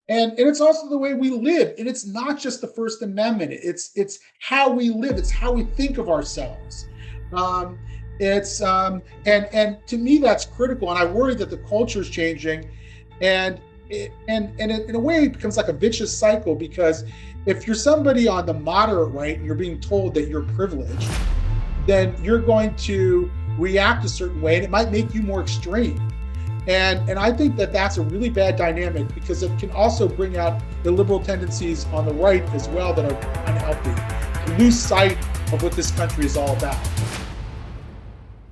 And it's also the way we live. And it's not just the First Amendment. It's how we live. It's how we think of ourselves. Um, it's and to me that's critical. And I worry that the culture is changing, and in a way it becomes like a vicious cycle, because if you're somebody on the moderate right and you're being told that you're privileged, then you're going to react a certain way, and it might make you more extreme. And I think that that's a really bad dynamic, because it can also bring out illiberal tendencies on the right as well that are unhealthy. You lose sight of what this country is all about.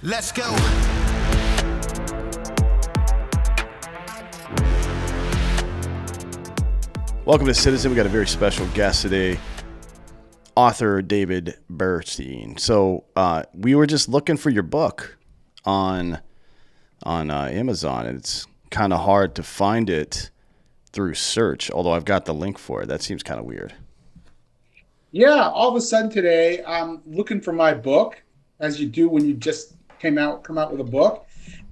Let's go. Welcome to Citizen. We got a very special guest today, author David Bernstein. So we were just looking for your book on Amazon, and it's kind of hard to find it through search, although I've got the link for it. That seems kind of weird. Yeah, all of a sudden today I'm looking for my book, as you do when you just come out with a book,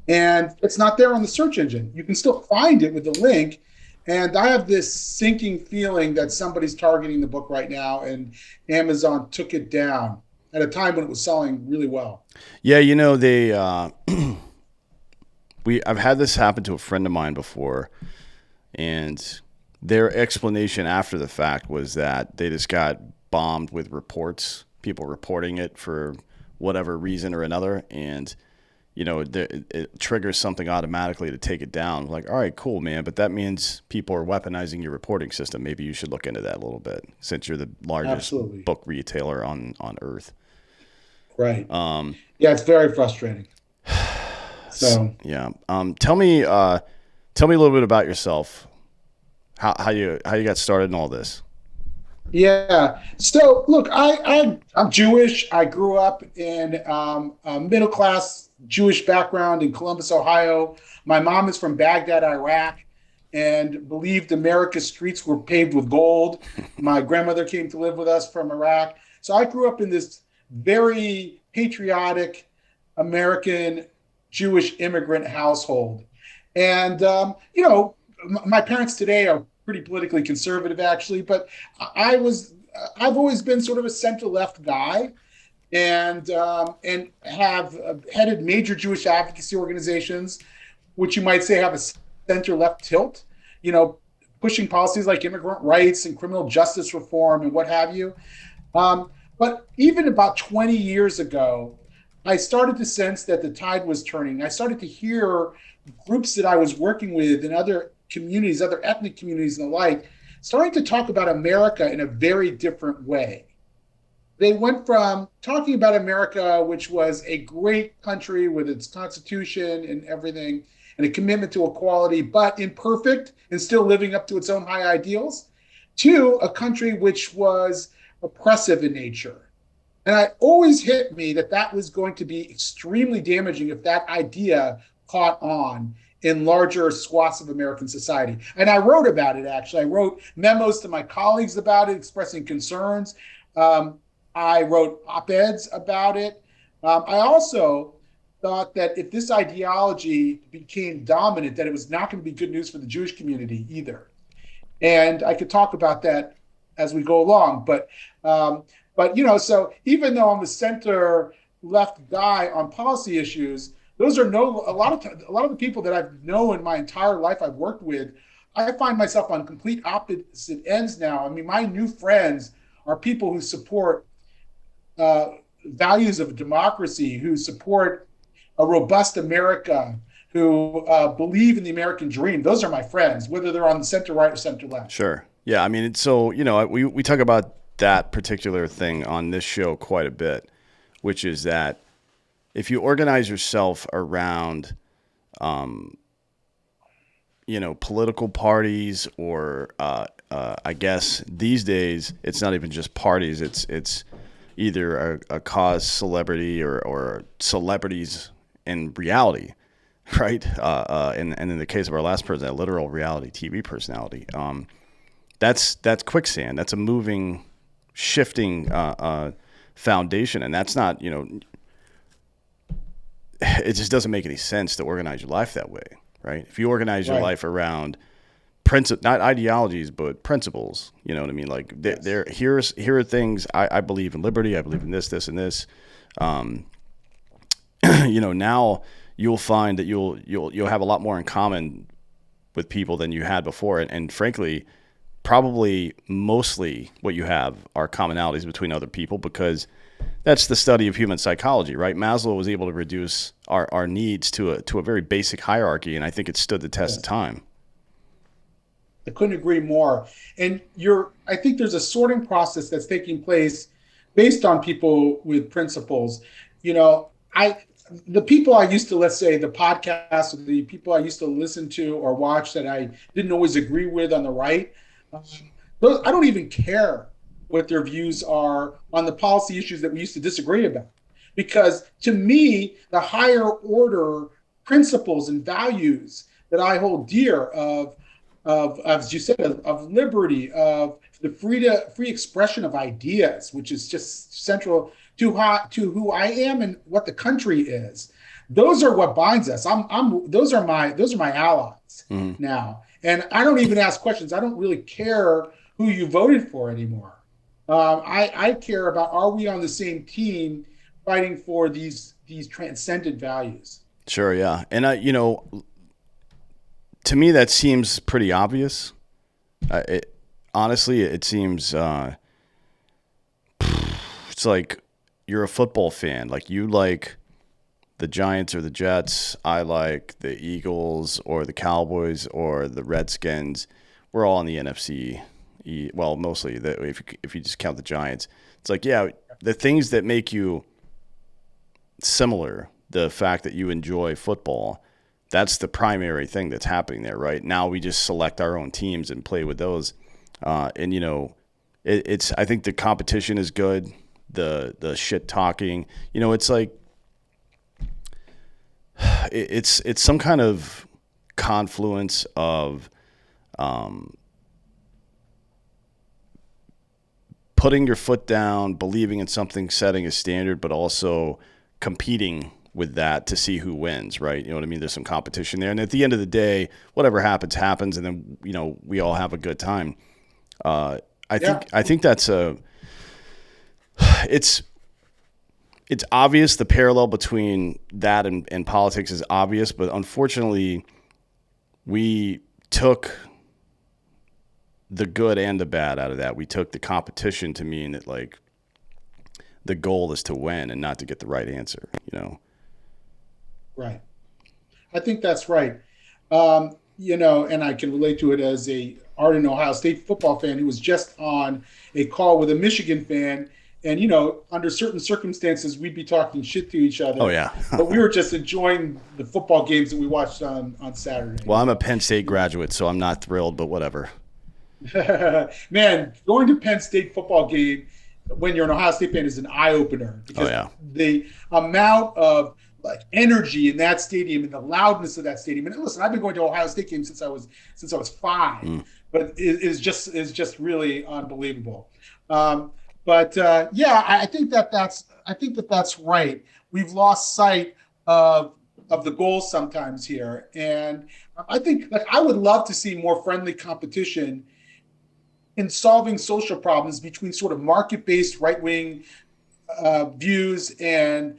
and it's not there on the search engine. You can still find it with the link, and I have this sinking feeling that somebody's targeting the book right now, and Amazon took it down at a time when it was selling really well. Yeah, you know, they I've had this happen to a friend of mine before, and their explanation after the fact was that they just got bombed with reports, people reporting it for whatever reason or another, and you know, it triggers something automatically to take it down. Like, all right, cool, man, but that means people are weaponizing your reporting system. Maybe you should look into that a little bit, since you're the largest Absolutely. book retailer on Earth. Right. Yeah, it's very frustrating. So yeah. Tell me a little bit about yourself. How you got started in all this? yeah. So look, I'm Jewish. I grew up in a middle class Jewish background in Columbus, Ohio. My mom is from Baghdad, Iraq, and believed America's streets were paved with gold. My grandmother came to live with us from Iraq. So I grew up in this very patriotic American Jewish immigrant household. And, my parents today are pretty politically conservative, actually, but I've always been sort of a center left guy, and have headed major Jewish advocacy organizations, which you might say have a center left tilt, pushing policies like immigrant rights and criminal justice reform and what have you. But even about 20 years ago, I started to sense that the tide was turning. I started to hear groups that I was working with in other communities, other ethnic communities and the like, starting to talk about America in a very different way. They went from talking about America, which was a great country with its constitution and everything, and a commitment to equality, but imperfect and still living up to its own high ideals, to a country which was oppressive in nature. And it always hit me that that was going to be extremely damaging if that idea caught on in larger swaths of American society. And I wrote about it, actually. I wrote memos to my colleagues about it, expressing concerns. I wrote op-eds about it. I also thought that if this ideology became dominant, that it was not going to be good news for the Jewish community either. And I could talk about that as we go along. But so even though I'm a center left guy on policy issues, those are a lot of the people that I've known my entire life I've worked with, I find myself on complete opposite ends now. I mean, my new friends are people who support values of democracy, who support a robust America, who believe in the American dream. Those are my friends, whether they're on the center right or center left. Sure. Yeah. I mean, so, we talk about that particular thing on this show quite a bit, which is that if you organize yourself around, political parties, or I guess these days it's not even just parties. It's either a cause celebrity or celebrities in reality, right? And in the case of our last person, a literal reality TV personality. That's quicksand. That's a moving, shifting foundation, and that's not, it just doesn't make any sense to organize your life that way, right? If you organize your life around not ideologies, but principles. You know what I mean? Like Yes. here are things I believe in liberty. I believe in this and this. Um, now you'll find that you'll have a lot more in common with people than you had before, and frankly, probably mostly what you have are commonalities between other people because that's the study of human psychology, right? Maslow was able to reduce our needs to a very basic hierarchy, and I think it stood the test of Yes. time. I couldn't agree more. And I think there's a sorting process that's taking place based on people with principles. You know, the people I used to, let's say, the podcasts, or the people I used to listen to or watch that I didn't always agree with on the right, um, I don't even care what their views are on the policy issues that we used to disagree about. Because to me, the higher order principles and values that I hold dear of as you said, of liberty, of the free expression of ideas, which is just central to who I am and what the country is. Those are what binds us. Those are my allies Mm-hmm. now, and I don't even ask questions. I don't really care who you voted for anymore. I care about, are we on the same team fighting for these transcendent values? Sure, yeah, and to me that seems pretty obvious. Honestly, it seems it's like you're a football fan. Like you like the Giants or the Jets. I like the Eagles or the Cowboys or the Redskins. We're all in the NFC. Well, mostly if you just count the Giants. It's like, yeah, the things that make you similar, the fact that you enjoy football, that's the primary thing that's happening there, right? Now we just select our own teams and play with those. And it's I think the competition is good. The shit talking, it's like it's some kind of confluence of putting your foot down, believing in something, setting a standard, but also competing with that to see who wins, right? You know what I mean? There's some competition there. And at the end of the day, whatever happens, happens. And then, we all have a good time. Uh, Yeah, I think it's, it's obvious the parallel between that and politics is obvious, but unfortunately we took the good and the bad out of that. We took the competition to mean that like the goal is to win and not to get the right answer. right. I think that's right. And I can relate to it as a ardent Ohio State football fan who was just on a call with a Michigan fan. And, under certain circumstances, we'd be talking shit to each Oh other, yeah. but we were just enjoying the football games that we watched on Saturday. Well, I'm a Penn State graduate, so I'm not thrilled, but whatever. Man, going to Penn State football game when you're an Ohio State fan is an eye opener Oh because yeah. the amount of like energy in that stadium and the loudness of that stadium. And listen, I've been going to Ohio State games since I was 5, but it is just really unbelievable. Yeah, I think that's right. We've lost sight of the goals sometimes here, and I think like I would love to see more friendly competition in solving social problems between sort of market-based right-wing views and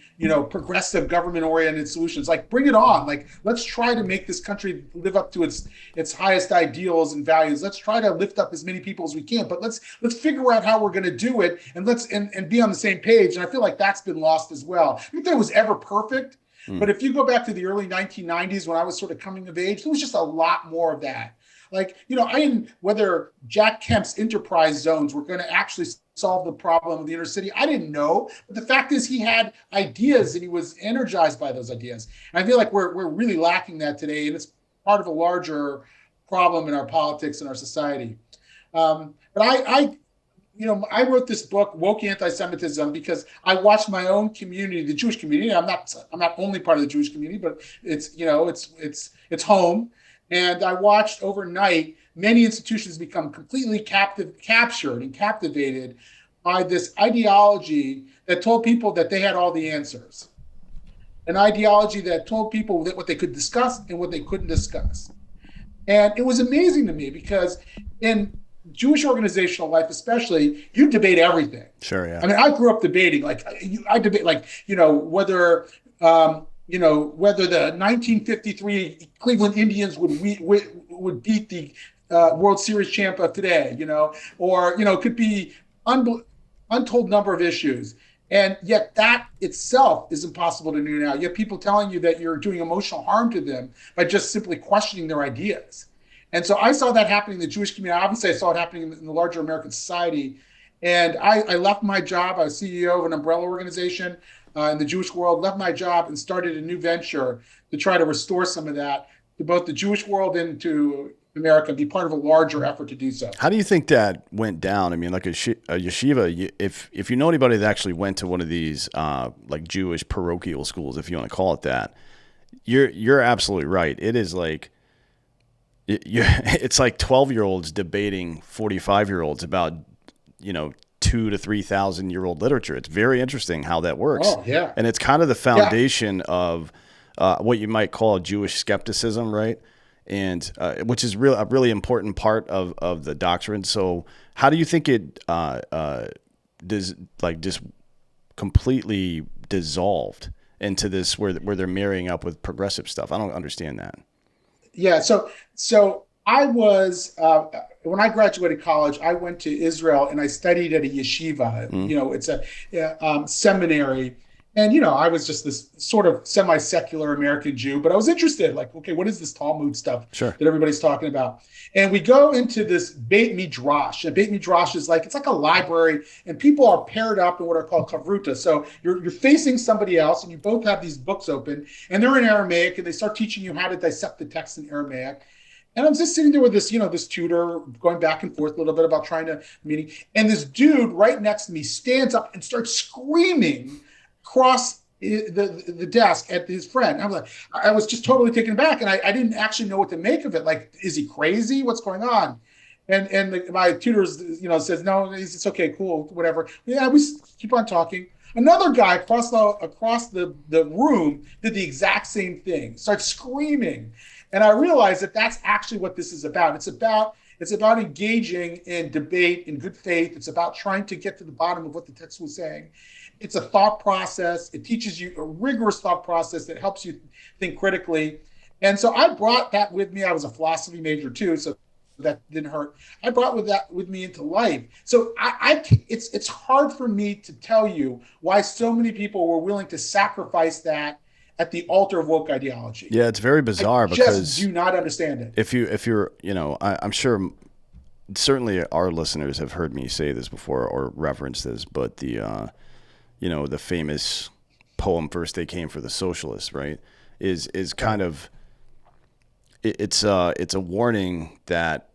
progressive government-oriented solutions. Like, bring it on! Like, let's try to make this country live up to its highest ideals and values. Let's try to lift up as many people as we can, but let's figure out how we're going to do it, and let's be on the same page. And I feel like that's been lost as well. I don't think it was ever perfect, but if you go back to the early 1990s when I was sort of coming of age, there was just a lot more of that. Like, I didn't, whether Jack Kemp's enterprise zones were going to actually solve the problem of the inner city, I didn't know. But the fact is he had ideas and he was energized by those ideas. And I feel like we're really lacking that today. And it's part of a larger problem in our politics and our society. But I wrote this book, Woke Anti-Semitism, because I watched my own community, the Jewish community. I'm not only part of the Jewish community, but it's home. And I watched overnight many institutions become completely captured and captivated by this ideology that told people that they had all the answers. An ideology that told people that what they could discuss and what they couldn't discuss. And it was amazing to me because in Jewish organizational life, especially, you debate everything. Sure, yeah. I mean, I grew up debating, like I debate, like whether the 1953 Cleveland Indians would beat the World Series champ of today, or it could be un- untold number of issues. And yet that itself is impossible to do now. You have people telling you that you're doing emotional harm to them by just simply questioning their ideas. And so I saw that happening in the Jewish community. Obviously, I saw it happening in the larger American society. And I left my job. I was CEO of an umbrella organization in the Jewish world, left my job and started a new venture to try to restore some of that to both the Jewish world and to America, be part of a larger effort to do so. How do you think that went down? I mean, like a yeshiva, if you know anybody that actually went to one of these like Jewish parochial schools, if you want to call it that, you're absolutely right. It is like it's like 12-year-olds debating 45-year-olds about 2 to 3 thousand year old literature. It's very interesting how that works. Oh, yeah. And it's kind of the Yeah. foundation of what you might call Jewish skepticism, right? And which is a really important part of the doctrine. So how do you think it does like just completely dissolved into this where they're marrying up with progressive stuff? I don't understand that. Yeah. So I was when I graduated college, I went to Israel and I studied at a yeshiva. It's a seminary, and I was just this sort of semi-secular American Jew, but I was interested. Like, okay, what is this Talmud stuff Sure. that everybody's talking about? And we go into this Beit Midrash. And Beit Midrash is like it's like a library, and people are paired up in what are called kavruta. So you're facing somebody else, and you both have these books open, and they're in Aramaic, and they start teaching you how to dissect the text in Aramaic. And I'm just sitting there with this tutor going back and forth a little bit about trying to meeting. And this dude right next to me stands up and starts screaming across the desk at his friend. I was just totally taken aback, and I didn't actually know what to make of it. Like, is he crazy? What's going on? And my tutor, says, no, it's okay, cool, whatever. Yeah, we keep on talking. Another guy across the room did the exact same thing, starts screaming. And I realized that that's actually what this is about. It's about engaging in debate in good faith. It's about trying to get to the bottom of what the text was saying. It's a thought process. It teaches you a rigorous thought process that helps you think critically. And so I brought that with me. I was a philosophy major too, so that didn't hurt. I brought that with me into life. So it's hard for me to tell you why so many people were willing to sacrifice that at the altar of woke ideology. Yeah, it's very bizarre I because just do not understand it. if you're I'm sure certainly our listeners have heard me say this before or reference this, but the famous poem "First They Came for the Socialists," right? Is kind of it's a warning that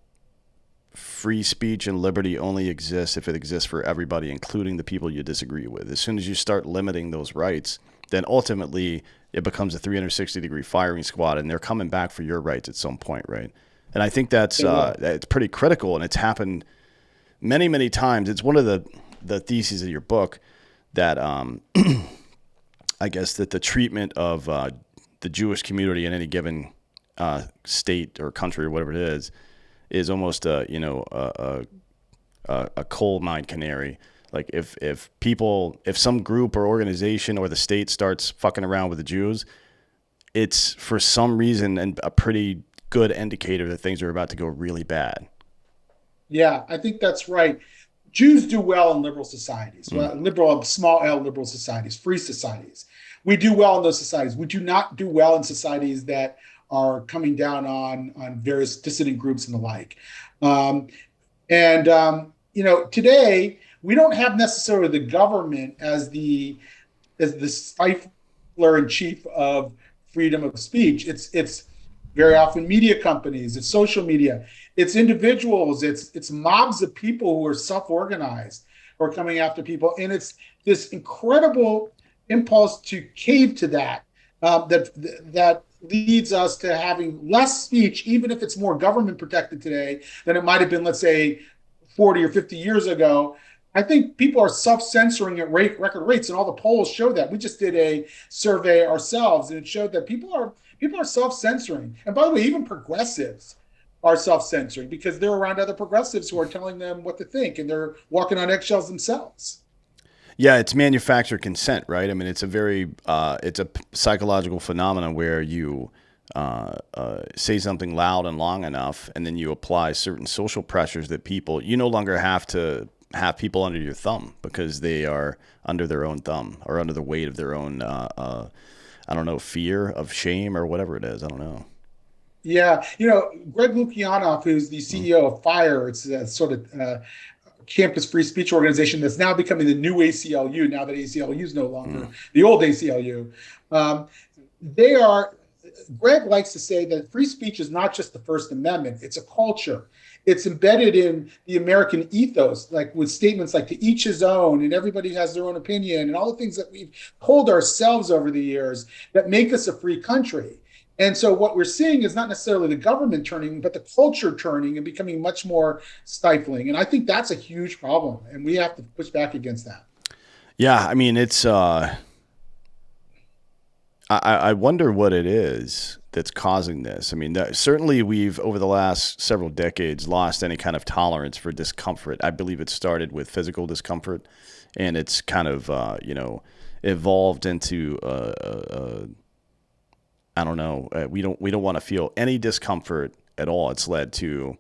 free speech and liberty only exists if it exists for everybody, including the people you disagree with. As soon as you start limiting those rights, then ultimately it becomes a 360-degree firing squad, and they're coming back for your rights at some point, right? And I think that's it's pretty critical, and it's happened many, many times. It's one of the theses of your book that I guess that the treatment of the Jewish community in any given state or country or whatever it is almost a coal mine canary. Like if some group or organization or the state starts fucking around with the Jews, it's for some reason and a pretty good indicator that things are about to go really bad. Yeah, I think that's right. Jews do well in liberal societies, small L liberal societies, free societies. We do well in those societies. We do not do well in societies that are coming down on various dissident groups and the like. Today we don't have necessarily the government as the stifler in chief of freedom of speech. It's very often media companies, it's social media, it's individuals, it's mobs of people who are self-organized who are coming after people, and it's this incredible impulse to cave to that leads us to having less speech, even if it's more government protected today than it might have been, let's say, 40 or 50 years ago. I think people are self-censoring at record rates, and all the polls show that. We just did a survey ourselves, and it showed that people are self-censoring. And by the way, even progressives are self-censoring because they're around other progressives who are telling them what to think, and they're walking on eggshells themselves. Yeah, it's manufactured consent, right? I mean, it's a very it's a psychological phenomenon where you say something loud and long enough, and then you apply certain social pressures that people you no longer have to have people under your thumb because they are under their own thumb or under the weight of their own I don't know, fear of shame or whatever it is. I don't know. Yeah, Greg Lukianoff, who's the Mm. CEO of FIRE, it's a sort of campus free speech organization that's now becoming the new ACLU. Now that ACLU is no longer Mm. the old ACLU, um, they are. Greg likes to say that free speech is not just the First Amendment; it's a culture. It's embedded in the American ethos, like with statements like "to each his own" and "everybody has their own opinion" and all the things that we've told ourselves over the years that make us a free country. And so what we're seeing is not necessarily the government turning, but the culture turning and becoming much more stifling. And I think that's a huge problem, and we have to push back against that. Yeah, I mean, it's I wonder what it is that's causing this. I mean, certainly we've, over the last several decades, lost any kind of tolerance for discomfort. I believe it started with physical discomfort, and it's kind of, evolved into, I don't know, we don't want to feel any discomfort at all. It's led to,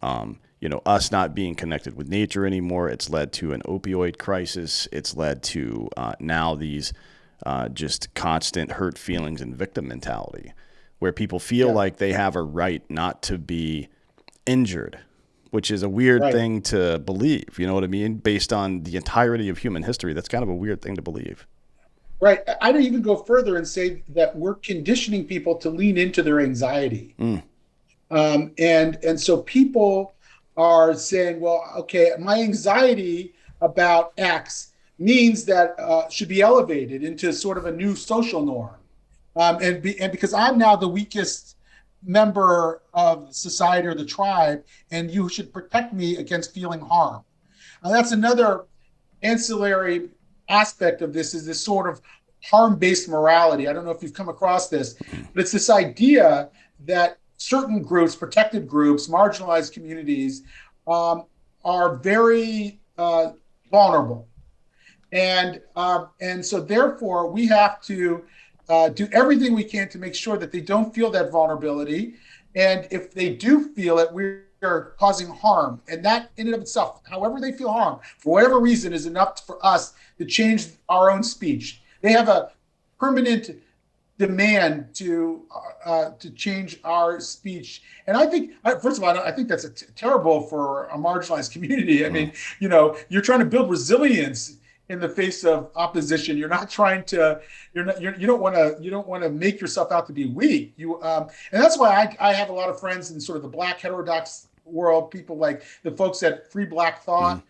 us not being connected with nature anymore. It's led to an opioid crisis. It's led to now these just constant hurt feelings and victim mentality, where people feel Yeah, like they have a right not to be injured, which is a weird right. thing to believe. You know what I mean? Based on the entirety of human history, that's kind of a weird thing to believe. Right. I'd even go further and say that we're conditioning people to lean into their anxiety. Mm, And so people are saying, well, okay, my anxiety about X means that should be elevated into sort of a new social norm. And because I'm now the weakest member of society or the tribe, and you should protect me against feeling harm. That's another ancillary aspect of this, is this sort of harm-based morality. I don't know if you've come across this, but it's this idea that certain groups, protected groups, marginalized communities, are very vulnerable, and so therefore we have to do everything we can to make sure that they don't feel that vulnerability, and if they do feel it, we are causing harm, and that in and of itself, however they feel harm, for whatever reason, is enough for us to change our own speech. They have a permanent demand to change our speech. And I think, first of all, I think that's terrible for a marginalized community. I mm. mean, you're trying to build resilience in the face of opposition. You're not trying to, you don't want to make yourself out to be weak. And that's why I have a lot of friends in sort of the Black heterodox world, people like the folks at Free Black Mm. Thought,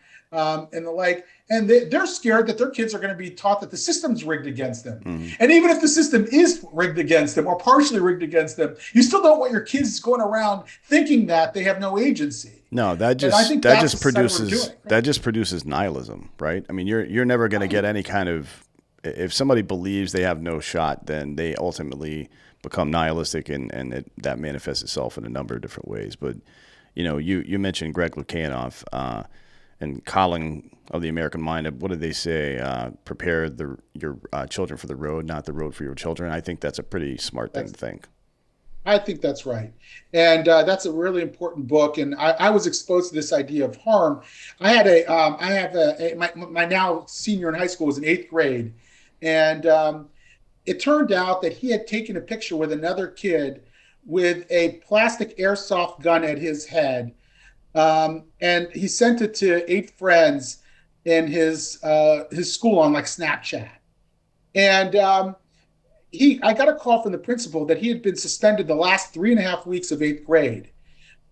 and the like, and they're scared that their kids are going to be taught that the system's rigged against them. Mm. And even if the system is rigged against them or partially rigged against them, you still don't want your kids going around thinking that they have no agency. No, that And I just think that that's just the side we're produces doing. that just produces nihilism, right? I mean, you're never going to get any kind of if somebody believes they have no shot, then they ultimately become nihilistic, and that manifests itself in a number of different ways. But you mentioned Greg Lukianoff and Colin of the American Mind. What did they say? Prepare your children for the road, not the road for your children. I think that's a pretty smart thing to That's think. I think that's right, and that's a really important book. And I was exposed to this idea of harm. I have my now senior in high school was in eighth grade, and it turned out that he had taken a picture with another kid with a plastic airsoft gun at his head, and he sent it to eight friends in his school on like Snapchat. And I got a call from the principal that he had been suspended the last 3.5 weeks of eighth grade.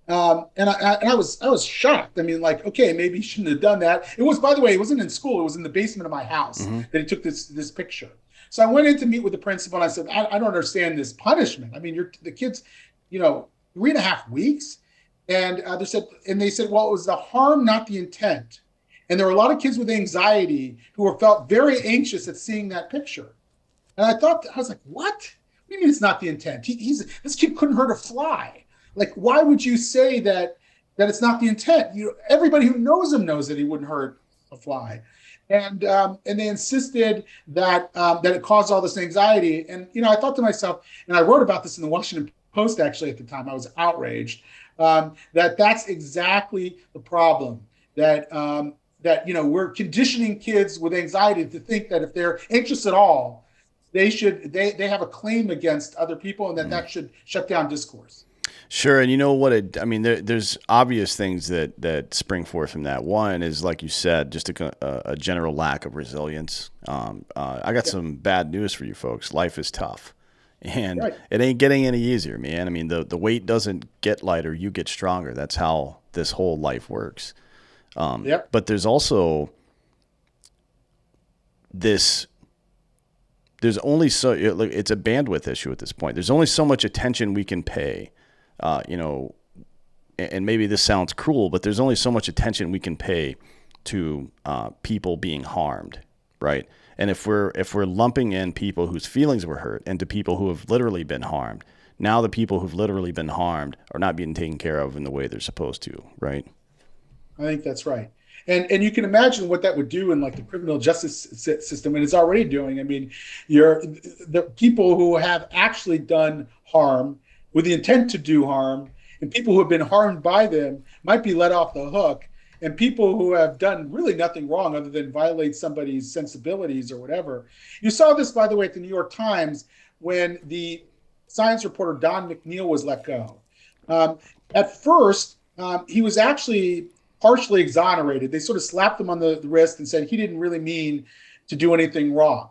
And I was shocked. I mean, like, okay, maybe he shouldn't have done that. It was, by the way, it wasn't in school. It was in the basement of my house Hmm. that he took this picture. So I went in to meet with the principal, and I said, I don't understand this punishment. I mean, the kids, 3.5 weeks, and they said, well, it was the harm, not the intent. And there were a lot of kids with anxiety who felt very anxious at seeing that picture. And I was like, what? What do you mean it's not the intent? This kid couldn't hurt a fly. Like, why would you say that it's not the intent? Everybody who knows him knows that he wouldn't hurt a fly, and they insisted that it caused all this anxiety. And I thought to myself, and I wrote about this in the Washington Post actually at the time. I was outraged that that's exactly the problem. That we're conditioning kids with anxiety to think that if they're anxious at all, they have a claim against other people, and that should shut down discourse. Sure, and you know what? I mean, there's obvious things that spring forth from that. One is, like you said, just a general lack of resilience. I got some bad news for you folks. Life is tough, and Right. it ain't getting any easier, man. I mean, the weight doesn't get lighter; you get stronger. That's how this whole life works. Yep. But there's also this. There's only it's a bandwidth issue at this point. There's only so much attention we can pay. And maybe this sounds cruel, but there's only so much attention we can pay to people being harmed, right? And if we're lumping in people whose feelings were hurt into people who have literally been harmed, now the people who've literally been harmed are not being taken care of in the way they're supposed to, right? I think that's right. And you can imagine what that would do in like the criminal justice system, and it's already doing. I mean, the people who have actually done harm with the intent to do harm, and people who have been harmed by them might be let off the hook. And people who have done really nothing wrong other than violate somebody's sensibilities or whatever. You saw this, by the way, at the New York Times when the science reporter Don McNeil was let go. At first, he was actually partially exonerated. They sort of slapped him on the wrist and said he didn't really mean to do anything wrong.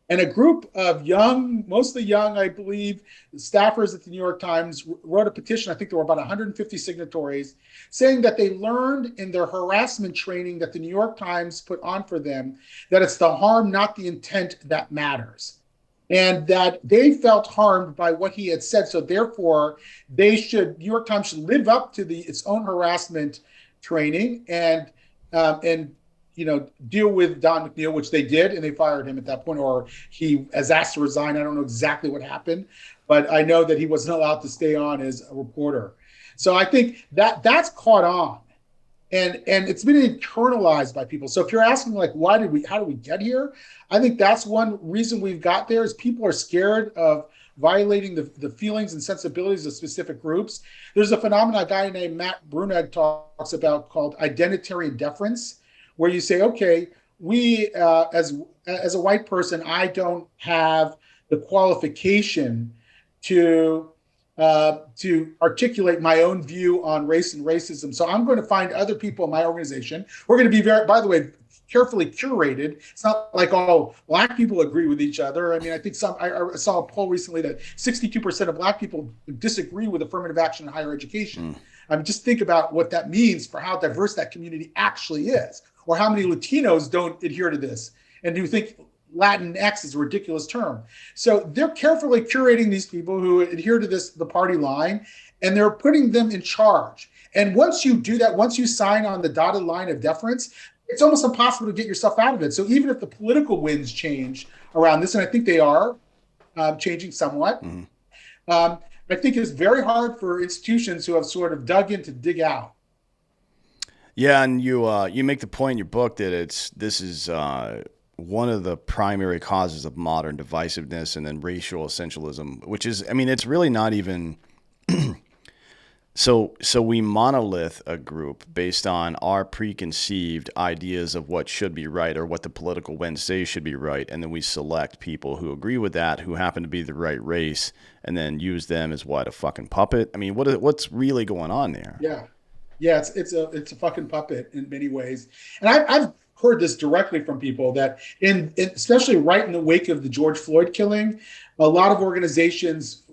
And a group of young, mostly young, I believe, staffers at the New York Times wrote a petition. I think there were about 150 signatories saying that they learned in their harassment training that the New York Times put on for them that it's the harm, not the intent, that matters. And that they felt harmed by what he had said. So therefore, New York Times should live up to its own harassment training and deal with Don McNeil, which they did, and they fired him at that point, or he was asked to resign. I don't know exactly what happened, but I know that he wasn't allowed to stay on as a reporter. So I think that's caught on, and it's been internalized by people. So if you're asking like, how do we get here? I think that's one reason we've got there is people are scared of violating the feelings and sensibilities of specific groups. There's a phenomenon a guy named Matt Brunegg talks about called identitarian deference, where you say, okay, we as a white person, I don't have the qualification to articulate my own view on race and racism. So I'm going to find other people in my organization. We're going to be by the way, carefully curated. It's not like all Black people agree with each other. I mean, I think I saw a poll recently that 62% of Black people disagree with affirmative action in higher education. I mean, just think about what that means for how diverse that community actually is, or how many Latinos don't adhere to this and who think Latinx is a ridiculous term. So they're carefully curating these people who adhere to the party line, and they're putting them in charge. And once you do that, once you sign on the dotted line of deference, it's almost impossible to get yourself out of it. So even if the political winds change around this, and I think they are changing somewhat, I think it's very hard for institutions who have sort of dug in to dig out. Yeah, and you make the point in your book that this is one of the primary causes of modern divisiveness and then racial essentialism, which is, I mean, it's really not even. So we monolith a group based on our preconceived ideas of what should be right or what the political winds say should be right, and then we select people who agree with that, who happen to be the right race, and then use them as a fucking puppet. I mean, what's really going on there? Yeah, it's a fucking puppet in many ways, and I've heard this directly from people that especially right in the wake of the George Floyd killing, a lot of organizations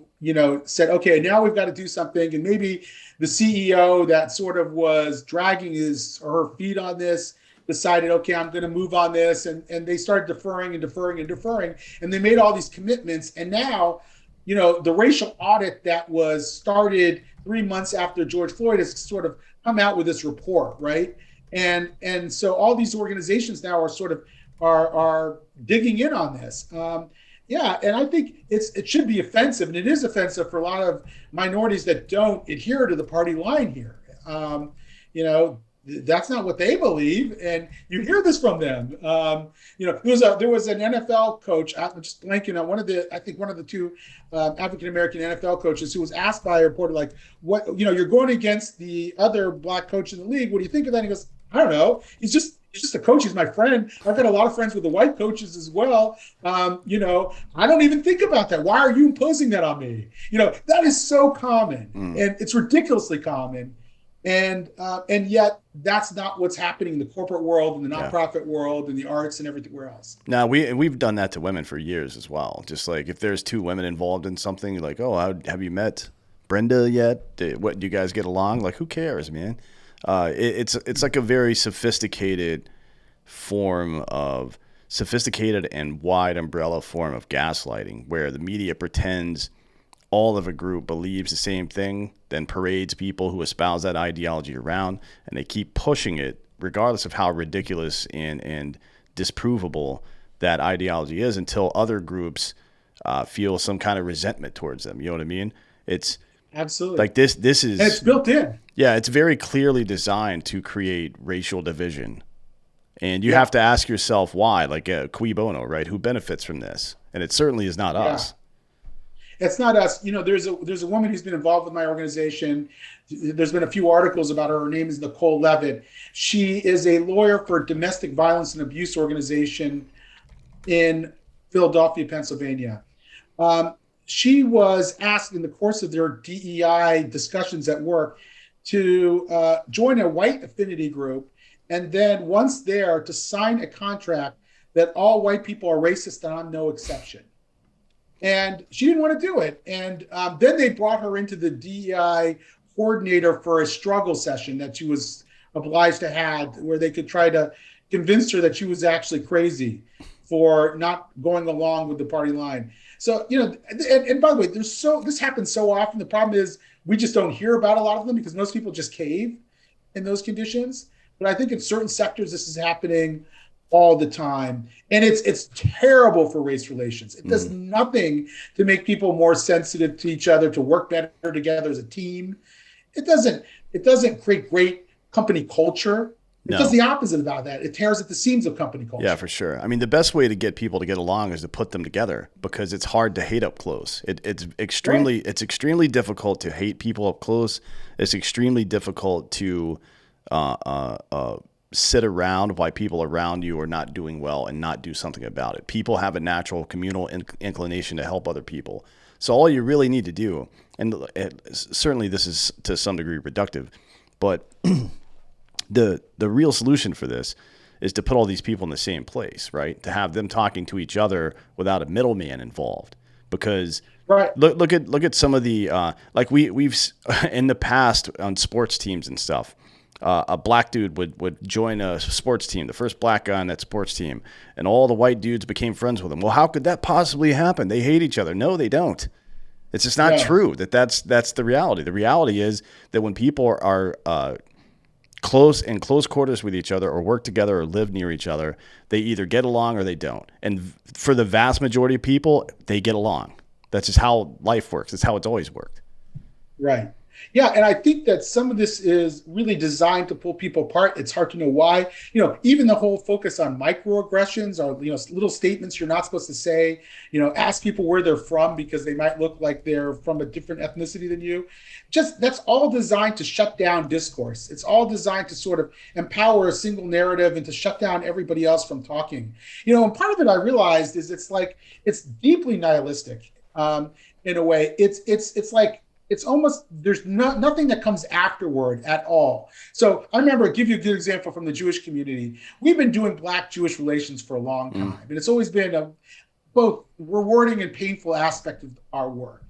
said, okay, now we've got to do something. And maybe the CEO that sort of was dragging his or her feet on this decided, okay, I'm going to move on this. And they started deferring and deferring and deferring. And they made all these commitments. And now, the racial audit that was started 3 months after George Floyd has sort of come out with this report, right? And so all these organizations now are sort of are digging in on this. Yeah, and I think it should be offensive, and it is offensive for a lot of minorities that don't adhere to the party line here. You know, that's not what they believe, and you hear this from them. There was an NFL coach. I'm just blanking on one of the I think one of the two African American NFL coaches who was asked by a reporter like, "What you're going against the other black coach in the league. What do you think of that?" And he goes, "I don't know. He's just a coach. He's my friend. I've got a lot of friends with the white coaches as well. I don't even think about that. Why are you imposing that on me? That is so common, and it's ridiculously common, and yet that's not what's happening in the corporate world, in the nonprofit world, in the arts, and everywhere else. Now we've done that to women for years as well. Just like if there's two women involved in something, like, oh, have you met Brenda yet? What do you guys get along? Like, who cares, man? It's like a very sophisticated and wide umbrella form of gaslighting, where the media pretends all of a group believes the same thing, then parades people who espouse that ideology around, and they keep pushing it regardless of how ridiculous and disprovable that ideology is, until other groups feel some kind of resentment towards them. You know what I mean? It's Absolutely. like this is, and it's built in. Yeah, it's very clearly designed to create racial division. And you have to ask yourself why, like, cui bono, right? Who benefits from this? And it certainly is not us. It's not us. There's a woman who's been involved with my organization. There's been a few articles about her. Her name is Nicole Levitt. She is a lawyer for a domestic violence and abuse organization in Philadelphia, Pennsylvania. She was asked in the course of their DEI discussions at work to join a white affinity group, and then once there to sign a contract that all white people are racist and I'm no exception. And she didn't want to do it. And then they brought her into the DEI coordinator for a struggle session that she was obliged to have, where they could try to convince her that she was actually crazy for not going along with the party line. So, and by the way, this happens so often. The problem is we just don't hear about a lot of them because most people just cave in those conditions. But I think in certain sectors, this is happening all the time. And it's terrible for race relations. It does nothing to make people more sensitive to each other, to work better together as a team. It doesn't create great company culture. It does the opposite about that. It tears at the seams of company culture. Yeah, for sure. I mean, the best way to get people to get along is to put them together, because it's hard to hate up close. It's extremely difficult to hate people up close. It's extremely difficult to sit around while people around you are not doing well and not do something about it. People have a natural communal inclination to help other people. So all you really need to do, and certainly this is to some degree reductive, but the real solution for this is to put all these people in the same place, right? To have them talking to each other without a middleman involved. Because look at some of the like we've in the past on sports teams and stuff. A black dude would join a sports team, the first black guy on that sports team, and all the white dudes became friends with him. Well, how could that possibly happen? They hate each other. No, they don't. It's just not true. That's the reality. The reality is that when people are close quarters with each other, or work together, or live near each other, they either get along or they don't. And for the vast majority of people, they get along. That's just how life works. It's how it's always worked. Right. Yeah, and I think that some of this is really designed to pull people apart. It's hard to know why. Even the whole focus on microaggressions, or little statements you're not supposed to say. Ask people where they're from because they might look like they're from a different ethnicity than you. That's all designed to shut down discourse. It's all designed to sort of empower a single narrative and to shut down everybody else from talking. And part of it I realized is it's deeply nihilistic in a way. It's like, it's almost, there's nothing that comes afterward at all. So I remember, I'll give you a good example from the Jewish community. We've been doing Black-Jewish relations for a long time, and it's always been a both rewarding and painful aspect of our work.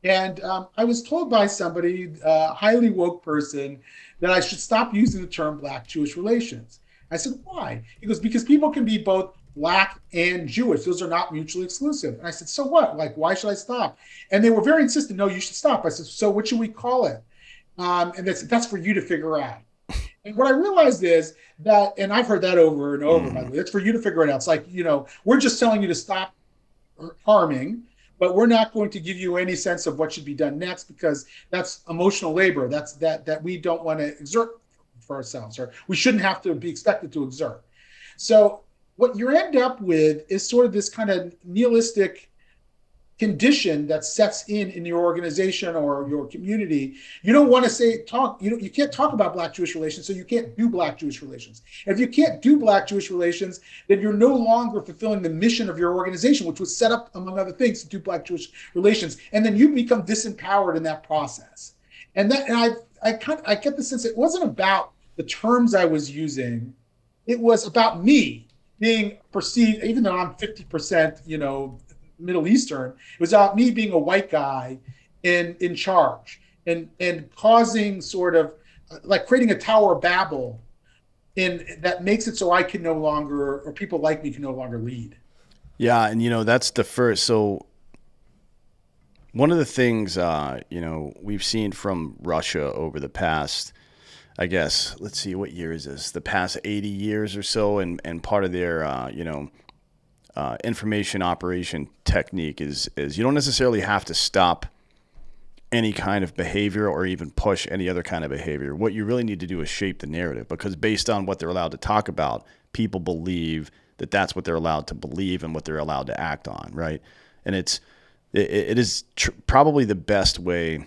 And I was told by somebody, a highly woke person, that I should stop using the term Black-Jewish relations. I said, why? He goes, because people can be both Black and Jewish. Those are not mutually exclusive. And I said, so what? Like, why should I stop? And they were very insistent. No, you should stop. I said, so what should we call it? And that's for you to figure out. And what I realized is that, and I've heard that over and over, by the way, that's for you to figure it out. It's like, we're just telling you to stop harming, but we're not going to give you any sense of what should be done next because that's emotional labor. That's that we don't want to exert for ourselves, or we shouldn't have to be expected to exert. So what you end up with is sort of this kind of nihilistic condition that sets in your organization or your community. You don't want to say talk, you can't talk about Black Jewish relations, so you can't do Black Jewish relations. And if you can't do Black Jewish relations, then you're no longer fulfilling the mission of your organization, which was set up, among other things, to do Black Jewish relations. And then you become disempowered in that process. And I get the sense it wasn't about the terms I was using, it was about me being perceived, even though I'm 50%, Middle Eastern. It was about me being a white guy in charge and causing sort of like creating a Tower of Babel that makes it so I can no longer, or people like me can no longer lead. Yeah, and that's the first. So one of the things we've seen from Russia over the past, I guess, let's see, what year is this? The past 80 years or so, and part of their information operation technique is you don't necessarily have to stop any kind of behavior or even push any other kind of behavior. What you really need to do is shape the narrative, because based on what they're allowed to talk about, people believe that that's what they're allowed to believe and what they're allowed to act on, right? And it is probably the best way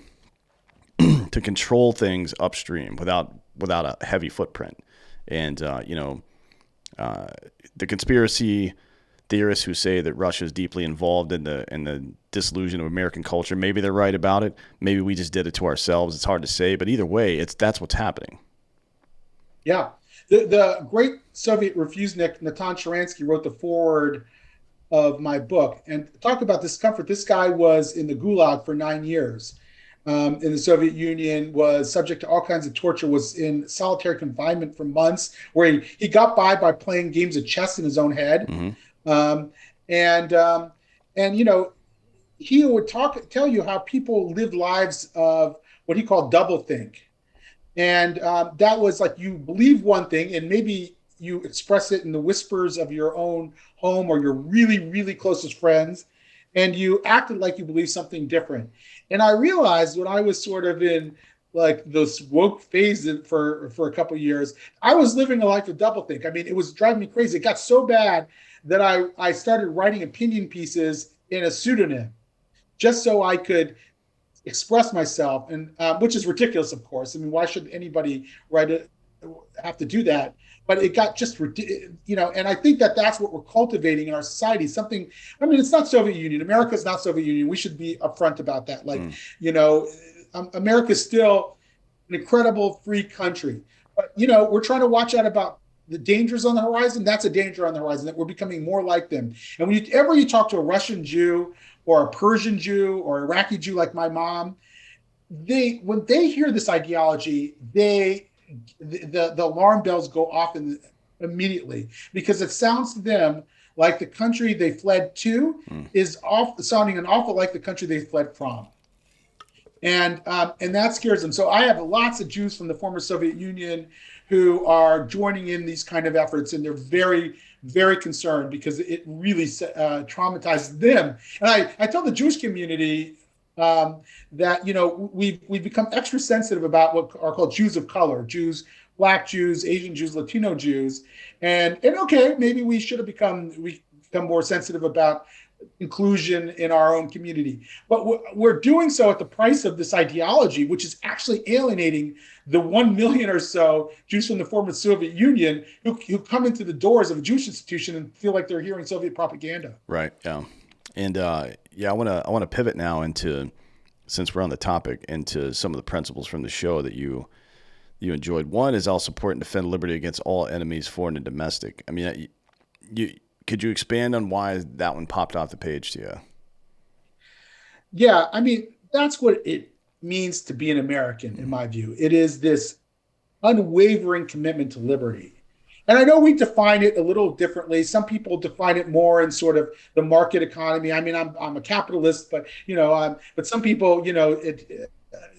to control things upstream without a heavy footprint. And the conspiracy theorists who say that Russia is deeply involved in the disillusion of American culture, maybe they're right about it. Maybe we just did it to ourselves. It's hard to say, but either way, that's what's happening. Yeah. The great Soviet refusenik Natan Sharansky wrote the foreword of my book and talk about discomfort. This guy was in the Gulag for 9 years in the Soviet Union, was subject to all kinds of torture, was in solitary confinement for months, where he got by playing games of chess in his own head. Mm-hmm. He would tell you how people lived lives of what he called doublethink. And that was like, you believe one thing and maybe you express it in the whispers of your own home or your really, really closest friends, and you acted like you believe something different. And I realized when I was sort of in like this woke phase for a couple of years, I was living a life of doublethink. I mean, it was driving me crazy. It got so bad that I started writing opinion pieces in a pseudonym just so I could express myself, and which is ridiculous, of course. I mean, why should anybody have to do that? But it got just, and I think that's what we're cultivating in our society. Something, I mean, it's not Soviet Union. America's not Soviet Union. We should be upfront about that. Like, America's still an incredible free country. But, we're trying to watch out about the dangers on the horizon. That's a danger on the horizon, that we're becoming more like them. And whenever you talk to a Russian Jew or a Persian Jew or Iraqi Jew like my mom, when they hear this ideology, the alarm bells go off immediately, because it sounds to them like the country they fled to is sounding an awful like the country they fled from. And that scares them. So I have lots of Jews from the former Soviet Union who are joining in these kind of efforts, and they're very, very concerned because it really traumatizes them. And I tell the Jewish community that we've become extra sensitive about what are called Jews of color, Jews, Black Jews, Asian Jews, Latino Jews, and okay, maybe we become more sensitive about inclusion in our own community. But we're doing so at the price of this ideology, which is actually alienating the 1 million or so Jews from the former Soviet Union who come into the doors of a Jewish institution and feel like they're hearing Soviet propaganda. Right. Yeah. And I want to pivot now into, since we're on the topic, into some of the principles from the show that you enjoyed. One is, I'll support and defend liberty against all enemies, foreign and domestic. I mean, could you expand on why that one popped off the page to you? Yeah, I mean, that's what it means to be an American, in my view. It is this unwavering commitment to liberty. And I know we define it a little differently. Some people define it more in sort of the market economy. I mean, I'm a capitalist, but but some people, if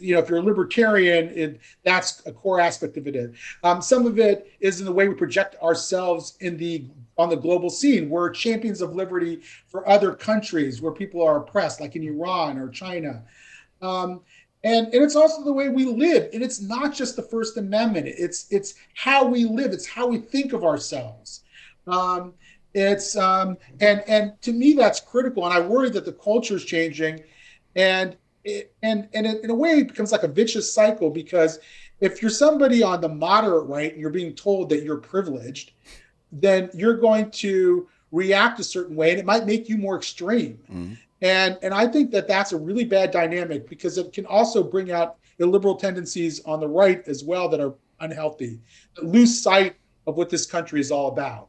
you're a libertarian, that's a core aspect of it. Some of it is in the way we project ourselves in the on the global scene. We're champions of liberty for other countries where people are oppressed, like in Iran or China. Um, and it's also the way we live. And it's not just the First Amendment. It's how we live. It's how we think of ourselves. Um, and to me that's critical. And I worry that the culture is changing, and in a way it becomes like a vicious cycle, because if you're somebody on the moderate right and you're being told that you're privileged, then you're going to react a certain way, and it might make you more extreme. Mm-hmm. And I think that that's a really bad dynamic, because it can also bring out illiberal tendencies on the right as well that are unhealthy, that lose sight of what this country is all about.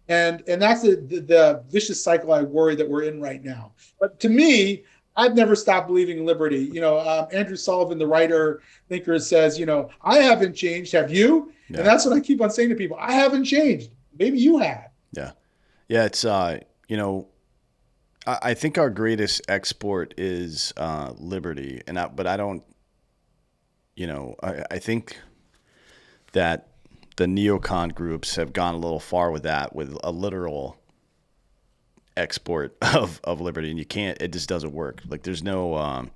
And that's the vicious cycle I worry that we're in right now. But to me, I've never stopped believing in liberty. Andrew Sullivan, the writer, thinker, says, I haven't changed. Have you? Yeah. And that's what I keep on saying to people. I haven't changed. Maybe you have. Yeah. Yeah. It's, I think our greatest export is liberty. But I don't, I think that the neocon groups have gone a little far with that, with a literal export of liberty, and it just doesn't work. Like there's no,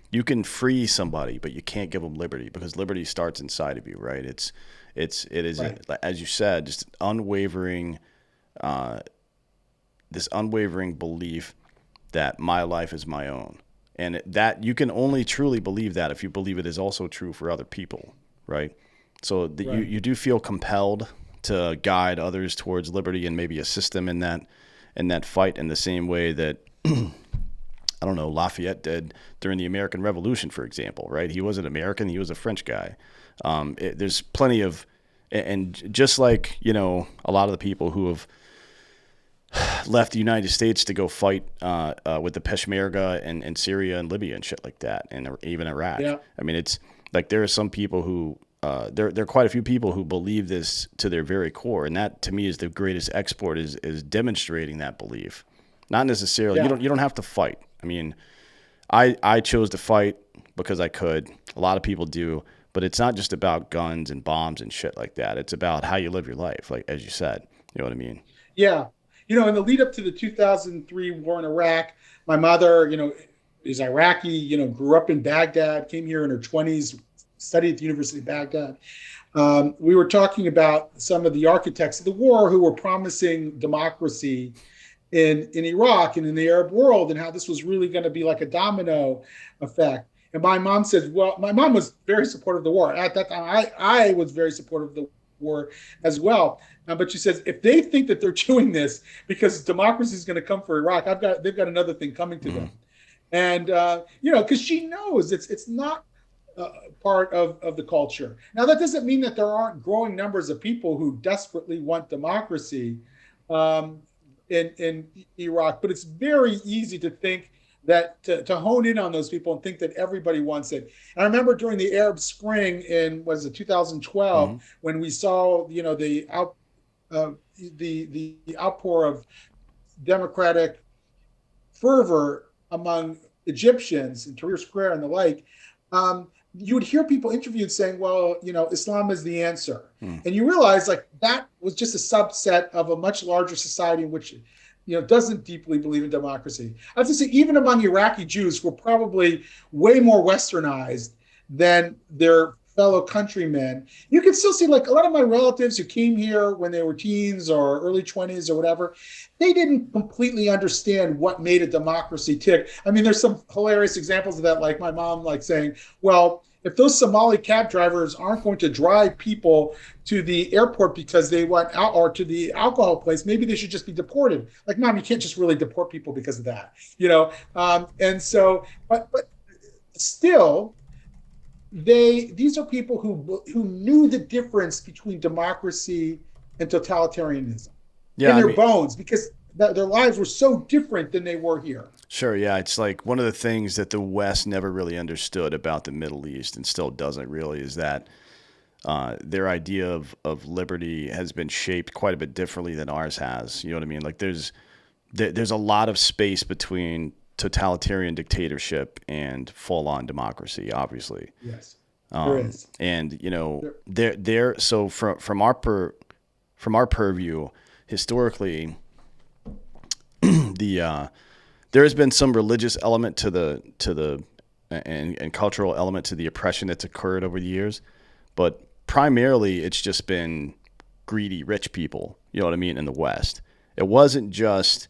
you can free somebody, but you can't give them liberty, because liberty starts inside of you, right? It is, right. As you said, just unwavering, this unwavering belief that my life is my own. And that you can only truly believe that if you believe it is also true for other people, right? So right. You do feel compelled to guide others towards liberty and maybe assist them in that fight, in the same way that I don't know, Lafayette did during the American Revolution, for example, right? He wasn't American, he was a French guy. There's plenty of, and just like, a lot of the people who have left the United States to go fight with the Peshmerga in Syria and Libya and shit like that, and even Iraq. Yeah. I mean, it's like there are some people who, there are quite a few people who believe this to their very core, and that to me is the greatest export, is demonstrating that belief. Not necessarily, Yeah. you don't have to fight. I mean, I chose to fight because I could. A lot of people do, but it's not just about guns and bombs and shit like that. It's about how you live your life, like as you said. You know what I mean? Yeah. In the lead up to the 2003 war in Iraq, my mother, is Iraqi, grew up in Baghdad, came here in her 20s, studied at the University of Baghdad. We were talking about some of the architects of the war who were promising democracy in Iraq and in the Arab world, and how this was really going to be like a domino effect. And my mom says, well, my mom was very supportive of the war. At that time, I was very supportive of the war as well. But she says, if they think that they're doing this because democracy is going to come for Iraq, they've got another thing coming to them. And, because she knows it's not part of the culture. Now, that doesn't mean that there aren't growing numbers of people who desperately want democracy in Iraq, but it's very easy to think that to hone in on those people and think that everybody wants it. And I remember during the Arab Spring in 2012, when we saw the outpour of democratic fervor among Egyptians in Tahrir Square and the like. You would hear people interviewed saying, well, Islam is the answer. And you realize like that was just a subset of a much larger society in which doesn't deeply believe in democracy. I have to say, even among Iraqi Jews, who are probably way more westernized than their fellow countrymen, you can still see like a lot of my relatives who came here when they were teens or early 20s or whatever, they didn't completely understand what made a democracy tick. I mean, there's some hilarious examples of that, like my mom like saying, well, if those Somali cab drivers aren't going to drive people to the airport because they want out, or to the alcohol place, maybe they should just be deported. Like, Mom, you can't just really deport people because of that, And so, but still, these are people who knew the difference between democracy and totalitarianism in their bones, because their lives were so different than they were here. Sure, yeah. It's like one of the things that the West never really understood about the Middle East, and still doesn't really, is that their idea of liberty has been shaped quite a bit differently than ours has. You know what I mean? Like there's a lot of space between totalitarian dictatorship and full-on democracy, obviously. Yes, there is. And so from our purview, historically, there has been some religious element and cultural element to the oppression that's occurred over the years, but primarily it's just been greedy rich people, you know what I mean, in the West. It wasn't just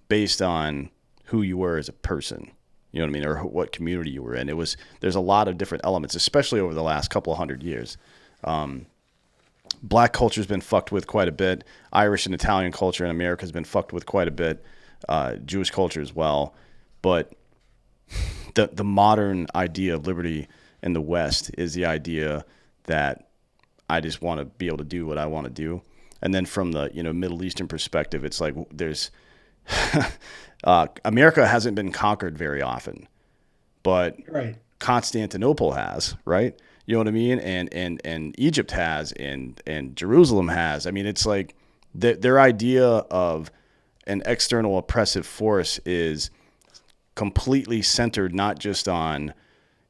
based on who you were as a person, you know what I mean, or what community you were in. There's a lot of different elements, especially over the last couple of hundred years. Black culture's been fucked with quite a bit. Irish and Italian culture in America has been fucked with quite a bit. Jewish culture as well. But the modern idea of liberty in the West is the idea that I just want to be able to do what I want to do. And then from the Middle Eastern perspective, it's like there's America hasn't been conquered very often, but Right. Constantinople has, right? You know what I mean? And Egypt has, and Jerusalem has. I mean, it's like their idea of an external oppressive force is completely centered not just on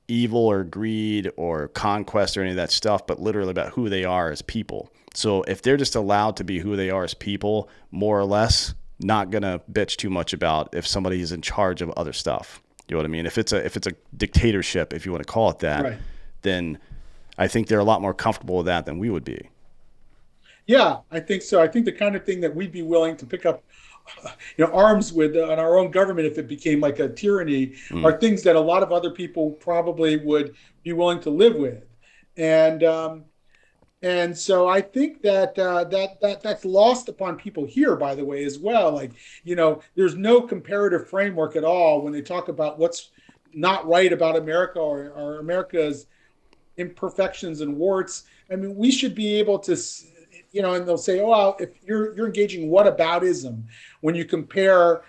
evil or greed or conquest or any of that stuff, but literally about who they are as people. So if they're just allowed to be who they are as people, more or less, not gonna bitch too much about if somebody is in charge of other stuff. You know what I mean? If it's a dictatorship, if you want to call it that, Right. then I think they're a lot more comfortable with that than we would be. Yeah, I think so. I think the kind of thing that we'd be willing to pick up, arms with on our own government if it became like a tyranny, are things that a lot of other people probably would be willing to live with, and so I think that that's lost upon people here, by the way, as well. Like, there's no comparative framework at all when they talk about what's not right about America or America's imperfections and warts. I mean, we should be able to, and they'll say, oh, well, if you're engaging whataboutism when you compare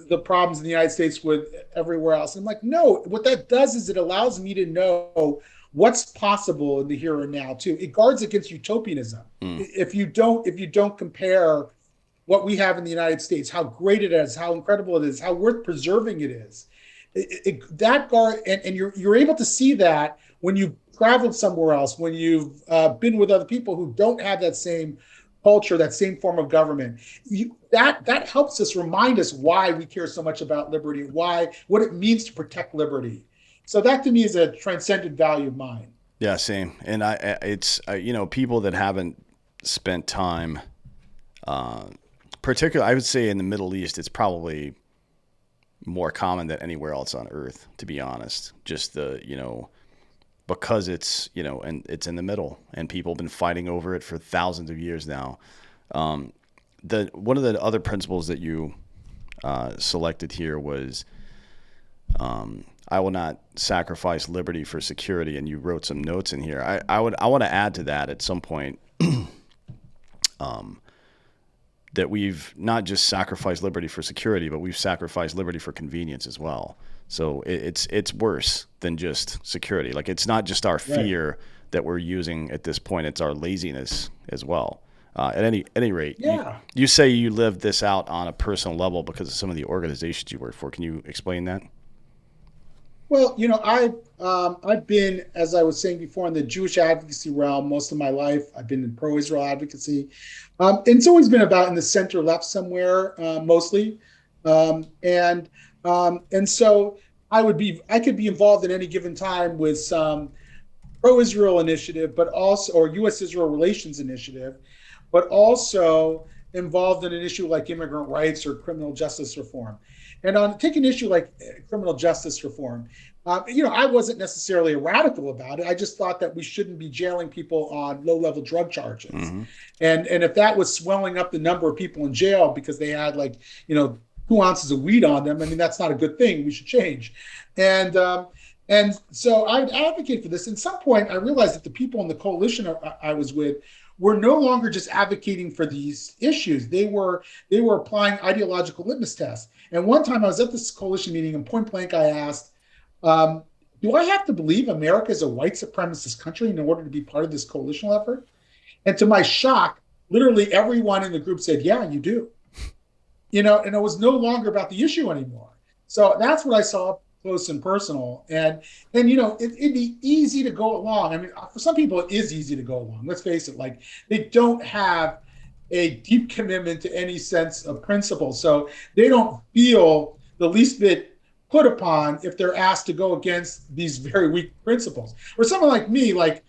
the problems in the United States with everywhere else. I'm like, no, what that does is it allows me to know what's possible in the here and now too. It guards against utopianism. If you don't compare what we have in the United States, how great it is, how incredible it is, how worth preserving it is, that guard, and you're able to see that when you've traveled somewhere else, when you've been with other people who don't have that same culture, that same form of government. That helps us remind us why we care so much about liberty, what it means to protect liberty. So that to me is a transcendent value of mine. Yeah, same. And it's people that haven't spent time, particularly, I would say in the Middle East, it's probably more common than anywhere else on Earth, to be honest. Just because it's and it's in the middle, and people have been fighting over it for thousands of years now. One of the other principles that you selected here was, I will not sacrifice liberty for security, and you wrote some notes in here. I want to add to that at some point, that we've not just sacrificed liberty for security, but we've sacrificed liberty for convenience as well. So it's worse than just security. Like, it's not just our fear that we're using at this point; it's our laziness as well. At any rate, Yeah. you say you lived this out on a personal level because of some of the organizations you work for. Can you explain that? Well, I've been, as I was saying before, in the Jewish advocacy realm most of my life. I've been in pro-Israel advocacy, and it's always been about in the center left somewhere, mostly, and so I could be involved at any given time with some pro-Israel initiative, but also or U.S.-Israel relations initiative, but also involved in an issue like immigrant rights or criminal justice reform. And on take an issue like criminal justice reform, I wasn't necessarily a radical about it. I just thought that we shouldn't be jailing people on low-level drug charges. Mm-hmm. And if that was swelling up the number of people in jail because they had 2 ounces of weed on them, I mean, that's not a good thing. We should change. And so I would advocate for this. At some point, I realized that the people in the coalition I was with were no longer just advocating for these issues. They were applying ideological litmus tests. And one time I was at this coalition meeting, and point blank I asked, do I have to believe America is a white supremacist country in order to be part of this coalitional effort? And to my shock, literally everyone in the group said, yeah, you do. And it was no longer about the issue anymore. So that's what I saw close and personal. And it'd be easy to go along. I mean, for some people, it is easy to go along. Let's face it, like they don't have a deep commitment to any sense of principle. So they don't feel the least bit put upon if they're asked to go against these very weak principles. Or someone like me, like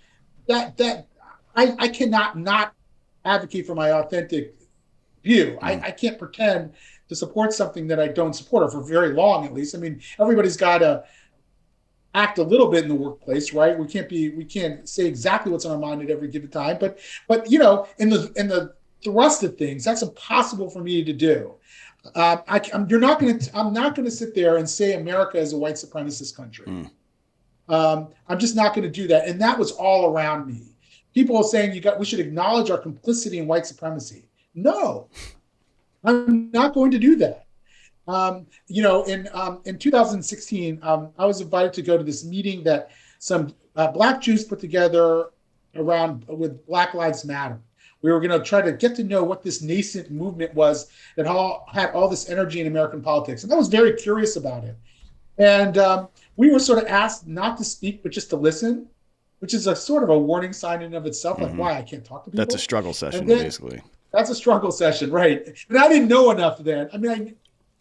that I cannot not advocate for my authentic view. I can't pretend to support something that I don't support, or for very long at least. I mean, everybody's got to act a little bit in the workplace, right? We can't say exactly what's on our mind at every given time, but in the thrust of things, that's impossible for me to do. I'm not going to sit there and say America is a white supremacist country. I'm just not going to do that. And that was all around me. People are saying we should acknowledge our complicity in white supremacy. No, I'm not going to do that. In 2016, I was invited to go to this meeting that some Black Jews put together around with Black Lives Matter. We were going to try to get to know what this nascent movement was that had all this energy in American politics, and I was very curious about it. And we were sort of asked not to speak, but just to listen, which is a sort of a warning sign in and of itself, like why I can't talk to people. That's a struggle session, basically. That's a struggle session, right? But I didn't know enough then. I mean,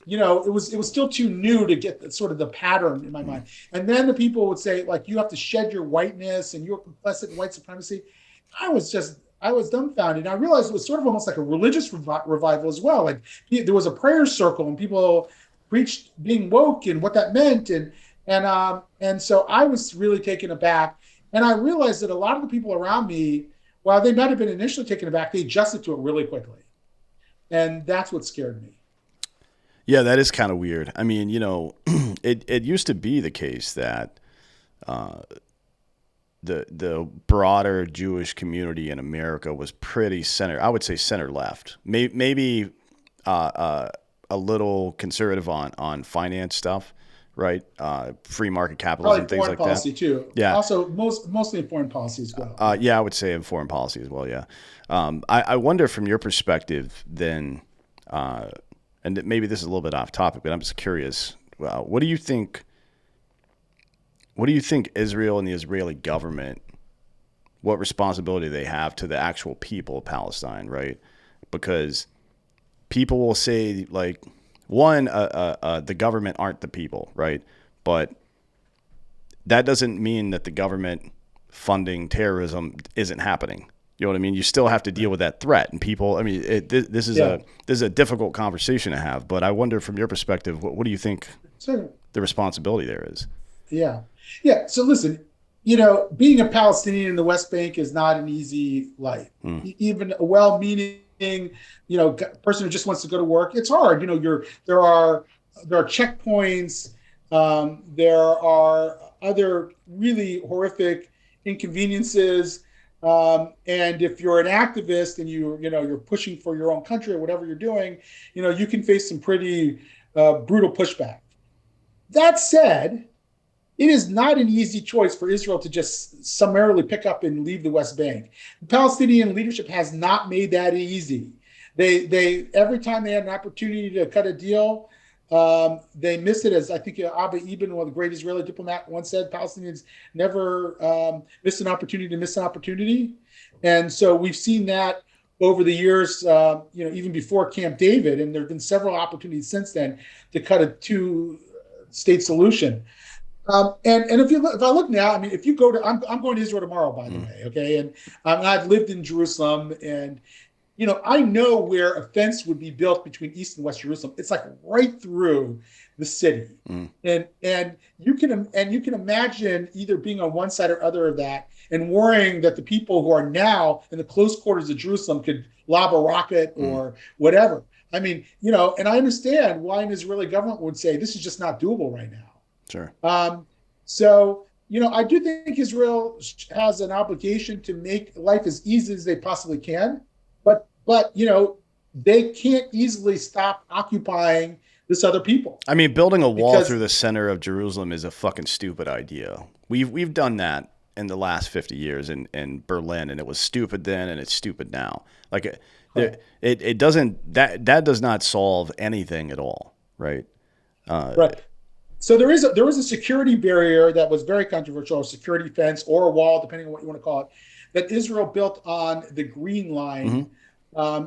it was still too new to get sort of the pattern in my mind. And then the people would say, like, you have to shed your whiteness and you're complicit in white supremacy. I was dumbfounded. And I realized it was sort of almost like a religious revival as well. Like there was a prayer circle and people preached being woke and what that meant. And so I was really taken aback. And I realized that a lot of the people around me, while they might have been initially taken aback, they adjusted to it really quickly. And that's what scared me. Yeah, that is kind of weird. I mean, it used to be the case that the broader Jewish community in America was pretty center. I would say center left. Maybe a little conservative on finance stuff, right? Free market capitalism, things like that. Foreign policy too. Yeah. Also, mostly in foreign policy as well. Yeah, I would say in foreign policy as well. Yeah. I wonder from your perspective then. And maybe this is a little bit off topic, but I'm just curious. What do you think? What do you think Israel and the Israeli government? What responsibility they have to the actual people of Palestine, right? Because people will say, like, one, the government aren't the people, right? But that doesn't mean that the government funding terrorism isn't happening. You know what I mean? You still have to deal with that threat, and people. I mean, this is a difficult conversation to have. But I wonder, from your perspective, what do you think the responsibility there is? Yeah. So listen, being a Palestinian in the West Bank is not an easy life. Even a well-meaning, person who just wants to go to work, it's hard. There are checkpoints. There are other really horrific inconveniences. And if you're an activist and you're pushing for your own country or whatever you're doing, you can face some pretty brutal pushback. That said, it is not an easy choice for Israel to just summarily pick up and leave the West Bank. The Palestinian leadership has not made that easy. They every time they had an opportunity to cut a deal, they missed it. As I think Abba Eban, one of the great Israeli diplomat, once said, Palestinians never miss an opportunity to miss an opportunity. And so we've seen that over the years, even before Camp David, and there have been several opportunities since then to cut a two-state solution. And if I look now, I mean, if you go to, I'm going to Israel tomorrow, by the way, okay? And I've lived in Jerusalem, and I know where a fence would be built between East and West Jerusalem. It's like right through the city, and you can imagine either being on one side or other of that, and worrying that the people who are now in the close quarters of Jerusalem could lob a rocket or whatever. I mean, and I understand why an Israeli government would say this is just not doable right now. Sure. So, I do think Israel has an obligation to make life as easy as they possibly can, but they can't easily stop occupying this other people. I mean, building a wall through the center of Jerusalem is a fucking stupid idea. We've done that in the last 50 years in Berlin, and it was stupid then, and it's stupid now. Like it doesn't that does not solve anything at all, right? Right. So there was a security barrier that was very controversial, a security fence or a wall, depending on what you want to call it, that Israel built on the Green Line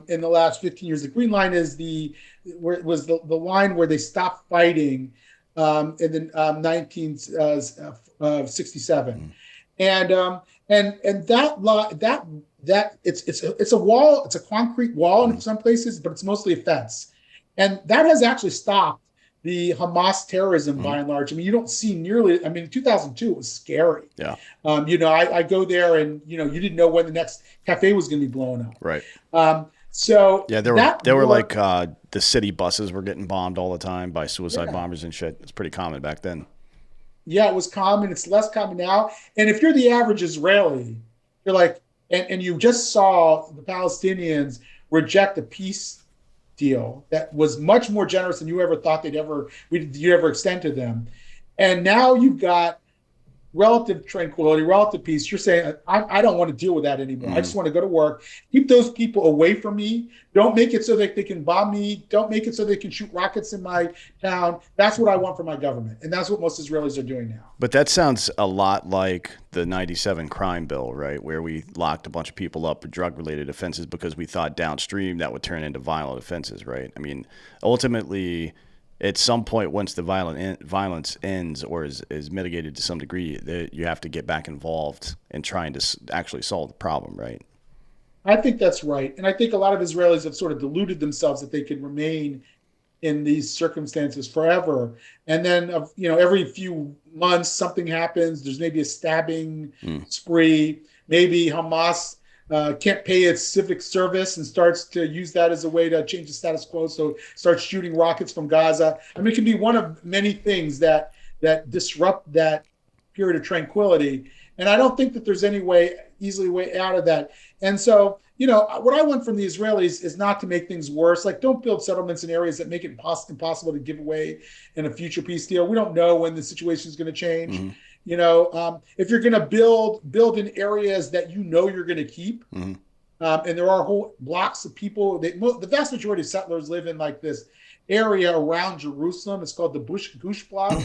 in the last 15 years. The green line is the line where they stopped fighting in the 1967, and that it's a wall, it's a concrete wall in some places, but it's mostly a fence, and that has actually stopped the Hamas terrorism by and large. I mean, you don't see nearly. I mean, in 2002 it was scary. Yeah. I go there, and you didn't know when the next cafe was going to be blown up. Right. So yeah, there were like the city buses were getting bombed all the time by suicide bombers and shit. It's pretty common back then. Yeah, it was common. It's less common now. And if you're the average Israeli, you're like, and you just saw the Palestinians reject a peace deal that was much more generous than you ever thought you ever extend to them. And now you've got relative tranquility, relative peace. You're saying, I don't want to deal with that anymore. I just want to go to work. Keep those people away from me. Don't make it so that they can bomb me. Don't make it so they can shoot rockets in my town. That's what I want from my government. And that's what most Israelis are doing now. But that sounds a lot like the 97 crime bill, right? Where we locked a bunch of people up for drug-related offenses because we thought downstream that would turn into violent offenses, right? I mean, ultimately, at some point, once the violence ends or is mitigated to some degree, you have to get back involved in trying to actually solve the problem, right? I think that's right. And I think a lot of Israelis have sort of deluded themselves that they can remain in these circumstances forever. And then, every few months, something happens. There's maybe a stabbing spree. Maybe Hamas can't pay its civic service and starts to use that as a way to change the status quo. So starts shooting rockets from Gaza. I mean, it can be one of many things that disrupt that period of tranquility. And I don't think that there's any easily way out of that. And so, what I want from the Israelis is not to make things worse. Like, don't build settlements in areas that make it impossible to give away in a future peace deal. We don't know when the situation is going to change. Mm-hmm. If you're going to build in areas that you're going to keep, and there are whole blocks of people. The vast majority of settlers live in like this area around Jerusalem. It's called the Gush block.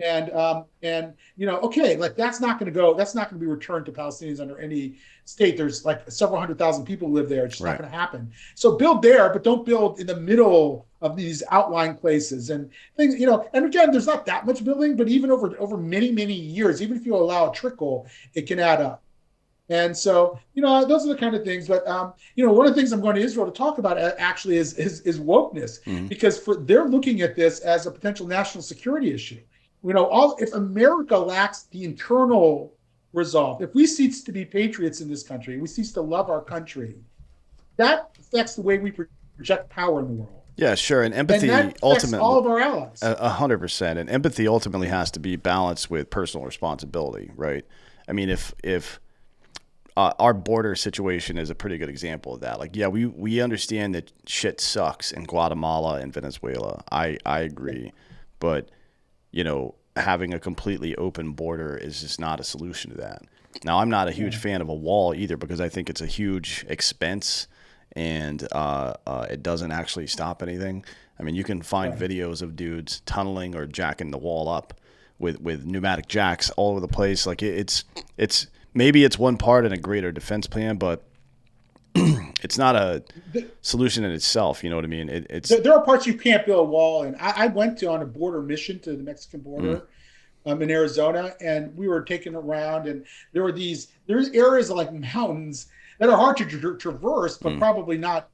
And okay, like that's not going to be returned to Palestinians under any state. There's like several 100,000 people live there. It's just not going to happen. So build there, but don't build in the middle of these outlying places and things, and again, there's not that much building, but even over many, many years, even if you allow a trickle, it can add up. And so, those are the kind of things. But, one of the things I'm going to Israel to talk about actually is wokeness, because they're looking at this as a potential national security issue. If America lacks the internal resolve, if we cease to be patriots in this country, we cease to love our country, that affects the way we project power in the world. Yeah, sure. And empathy ultimately, all of our allies. 100%. And empathy ultimately has to be balanced with personal responsibility, right? I mean, if our border situation is a pretty good example of that. Like, yeah, we understand that shit sucks in Guatemala and Venezuela. I agree, but having a completely open border is just not a solution to that. Now, I'm not a huge fan of a wall either, because I think it's a huge expense and it doesn't actually stop anything. I mean, you can find videos of dudes tunneling or jacking the wall up with pneumatic jacks all over the place. Like it's maybe it's one part in a greater defense plan, but it's not a solution in itself. You know what I mean? There are parts you can't build a wall in. I went on a border mission to the Mexican border in Arizona, and we were taken around, and there's areas like mountains that are hard to traverse, but probably not,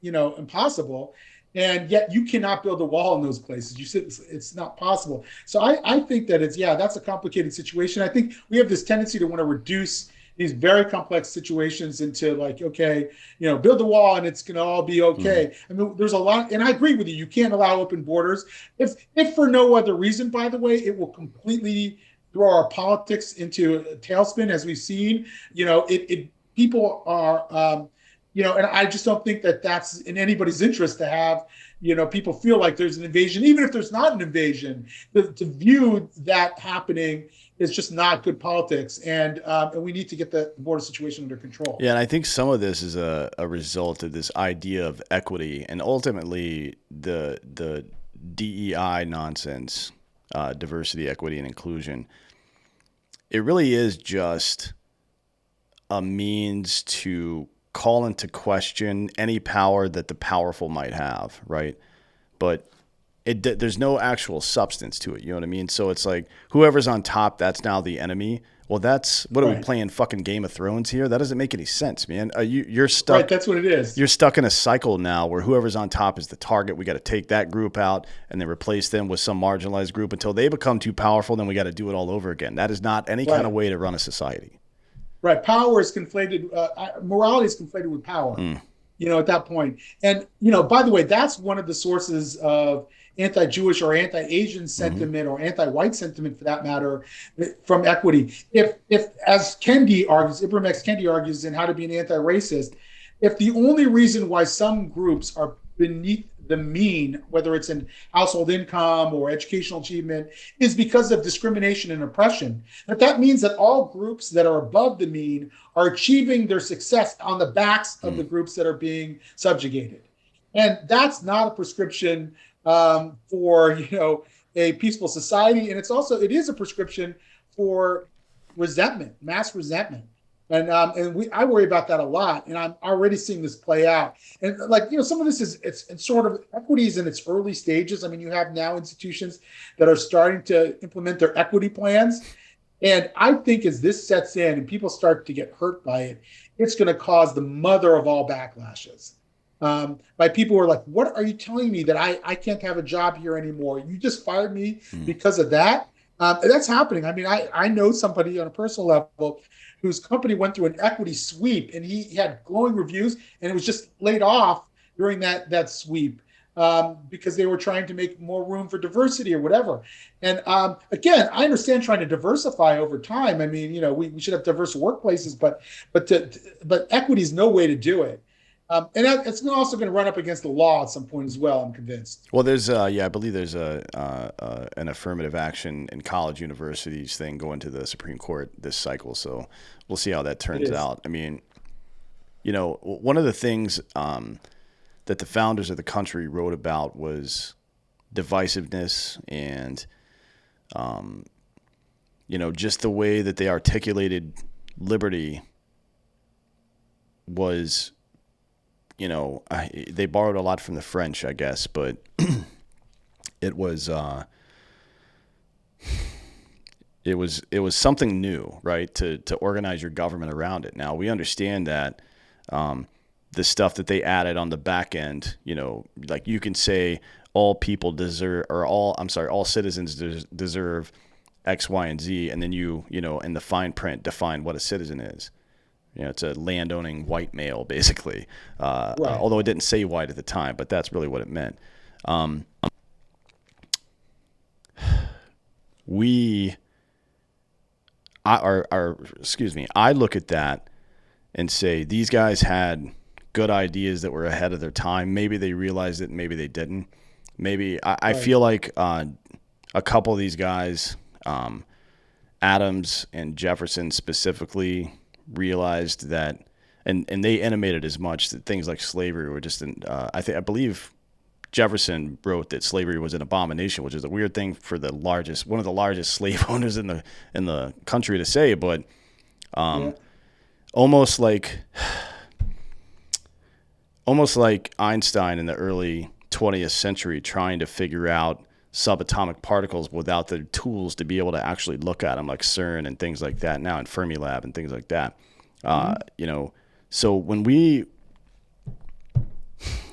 impossible. And yet you cannot build a wall in those places. You said it's not possible. So I think that that's a complicated situation. I think we have this tendency to want to reduce these very complex situations into like, okay, build the wall and it's going to all be okay. I mean, there's a lot, and I agree with you. You can't allow open borders. If for no other reason, by the way, it will completely throw our politics into a tailspin, as we've seen. People are, and I just don't think that that's in anybody's interest to have, people feel like there's an invasion, even if there's not an invasion. To view that happening is just not good politics, and we need to get the border situation under control. Yeah, and I think some of this is a result of this idea of equity, and ultimately the DEI nonsense, diversity, equity, and inclusion. It really is just a means to call into question any power that the powerful might have, right? But there's no actual substance to it. You know what I mean? So it's like whoever's on top, that's now the enemy. Well, that's what are we Right. playing fucking Game of Thrones here? That doesn't make any sense, man. You're Right. stuck. That's what it is. You're stuck in a cycle now where whoever's on top is the target. We got to take that group out and then replace them with some marginalized group until they become too powerful. Then we got to do it all over again. That is not any kind of Right. way to run a society. Right. Power is conflated. Morality is conflated with power. At that point. And, by the way, that's one of the sources of anti-Jewish or anti-Asian Mm-hmm. sentiment or anti-white sentiment for that matter from equity. If as Kendi argues, Ibram X. Kendi argues in How to Be an Anti-Racist, if the only reason why some groups are beneath the mean, whether it's in household income or educational achievement, is because of discrimination and oppression, that means that all groups that are above the mean are achieving their success on the backs of the groups that are being subjugated. And that's not a prescription for a peaceful society. And it is a prescription for resentment, mass resentment. And I worry about that a lot, and I'm already seeing this play out. And some of this it's sort of equities in its early stages. I mean, you have now institutions that are starting to implement their equity plans, and I think as this sets in and people start to get hurt by it, it's going to cause the mother of all backlashes. By people who are like, "What are you telling me that I can't have a job here anymore? You just fired me because of that." That's happening. I mean, I know somebody on a personal level whose company went through an equity sweep, and he had glowing reviews, and it was just laid off during that sweep because they were trying to make more room for diversity or whatever. And again, I understand trying to diversify over time. I mean, we should have diverse workplaces, but equity is no way to do it. And it's also going to run up against the law at some point as well, I'm convinced. Well, there's I believe there's an affirmative action in college universities thing going to the Supreme Court this cycle. So we'll see how that turns out. I mean, one of the things that the founders of the country wrote about was divisiveness and, just the way that they articulated liberty was, they borrowed a lot from the French, I guess, but it was something new, right? To organize your government around it. Now we understand that the stuff that they added on the back end, like you can say all people deserve, or all citizens deserve X, Y, and Z, and then in the fine print define what a citizen is. It's a landowning white male, basically. Right. Although it didn't say white at the time, but that's really what it meant. I look at that and say these guys had good ideas that were ahead of their time. Maybe they realized it, maybe they didn't. Maybe I feel like a couple of these guys, Adams and Jefferson specifically, realized that, and they intimated as much, that things like slavery were just I believe Jefferson wrote that slavery was an abomination, which is a weird thing for one of the largest slave owners in the country to say, but almost like Einstein in the early 20th century trying to figure out subatomic particles without the tools to be able to actually look at them, like CERN and things like that now, in Fermilab and things like that. So when we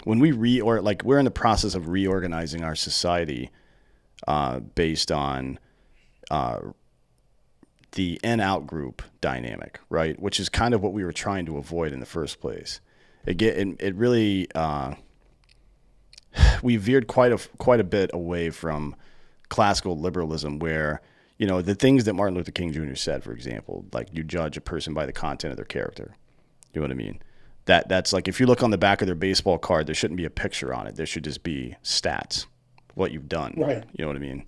we're in the process of reorganizing our society based on the in-out group dynamic, right? Which is kind of what we were trying to avoid in the first place. It really we veered quite a bit away from classical liberalism, where the things that Martin Luther King Jr. said, for example, like you judge a person by the content of their character. You know what I mean? That's like, if you look on the back of their baseball card, there shouldn't be a picture on it. There should just be stats, what you've done. Right. You know what I mean?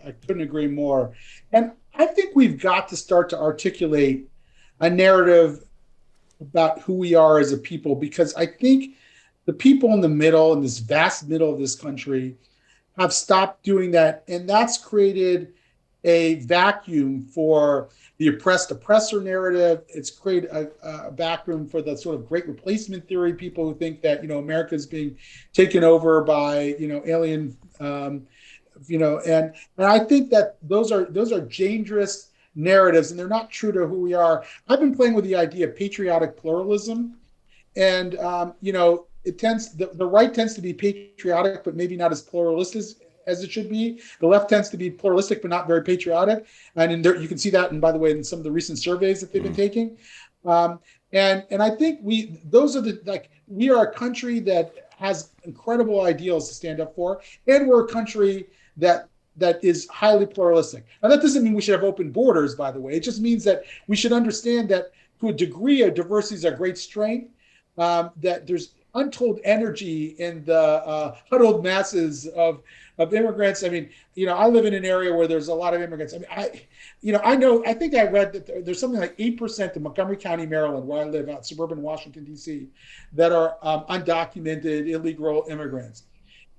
I couldn't agree more. And I think we've got to start to articulate a narrative about who we are as a people, because I think the people in the middle, in this vast middle of this country, have stopped doing that. And that's created a vacuum for the oppressed oppressor narrative. It's created a backroom for the sort of great replacement theory, people who think that, America is being taken over by, alien, and I think that those are dangerous narratives, and they're not true to who we are. I've been playing with the idea of patriotic pluralism, and the right tends to be patriotic, but maybe not as pluralistic as it should be. The left tends to be pluralistic, but not very patriotic. And you can see that, and by the way, in some of the recent surveys that they've been taking. And I think we are a country that has incredible ideals to stand up for, and we're a country that is highly pluralistic. Now, that doesn't mean we should have open borders, by the way. It just means that we should understand that to a degree, our diversity is a great strength, that there's untold energy in the huddled masses of immigrants. I mean, I live in an area where there's a lot of immigrants. I mean, I think I read that there's something like 8% in Montgomery County, Maryland, where I live, out suburban Washington, D.C., that are undocumented illegal immigrants.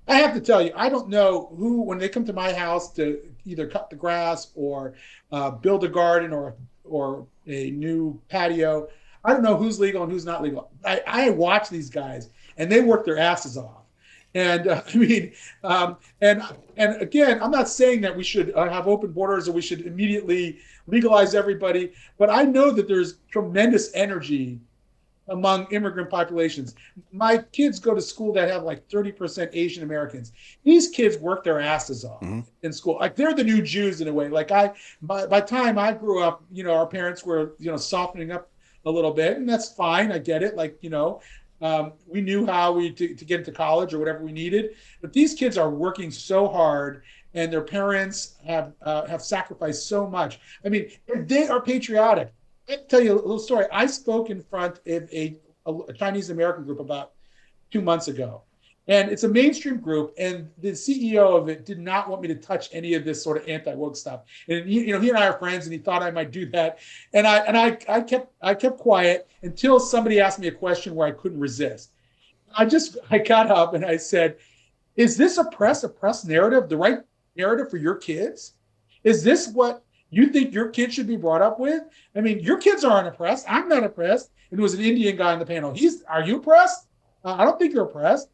I have to tell you, I don't know who, when they come to my house to either cut the grass or build a garden or a new patio, I don't know who's legal and who's not legal. I watch these guys, and they work their asses off. And and again, I'm not saying that we should have open borders or we should immediately legalize everybody, but I know that there's tremendous energy among immigrant populations. My kids go to school that have like 30% Asian Americans. These kids work their asses off in school. Like, they're the new Jews in a way. Like, by the time I grew up, our parents were, softening up a little bit, and that's fine. I get it. Like, we knew how to get into college or whatever we needed, but these kids are working so hard, and their parents have sacrificed so much. I mean, they are patriotic. I'll tell you a little story. I spoke in front of a Chinese American group about 2 months ago. And it's a mainstream group, and the CEO of it did not want me to touch any of this sort of anti-woke stuff. And he and I are friends, and he thought I might do that. And I kept quiet until somebody asked me a question where I couldn't resist. I got up and I said, "Is this oppressed narrative the right narrative for your kids? Is this what you think your kids should be brought up with? I mean, your kids aren't oppressed. I'm not oppressed." And there was an Indian guy on the panel. Are you oppressed? I don't think you're oppressed.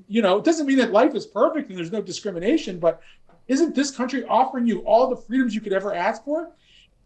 It doesn't mean that life is perfect and there's no discrimination, but isn't this country offering you all the freedoms you could ever ask for?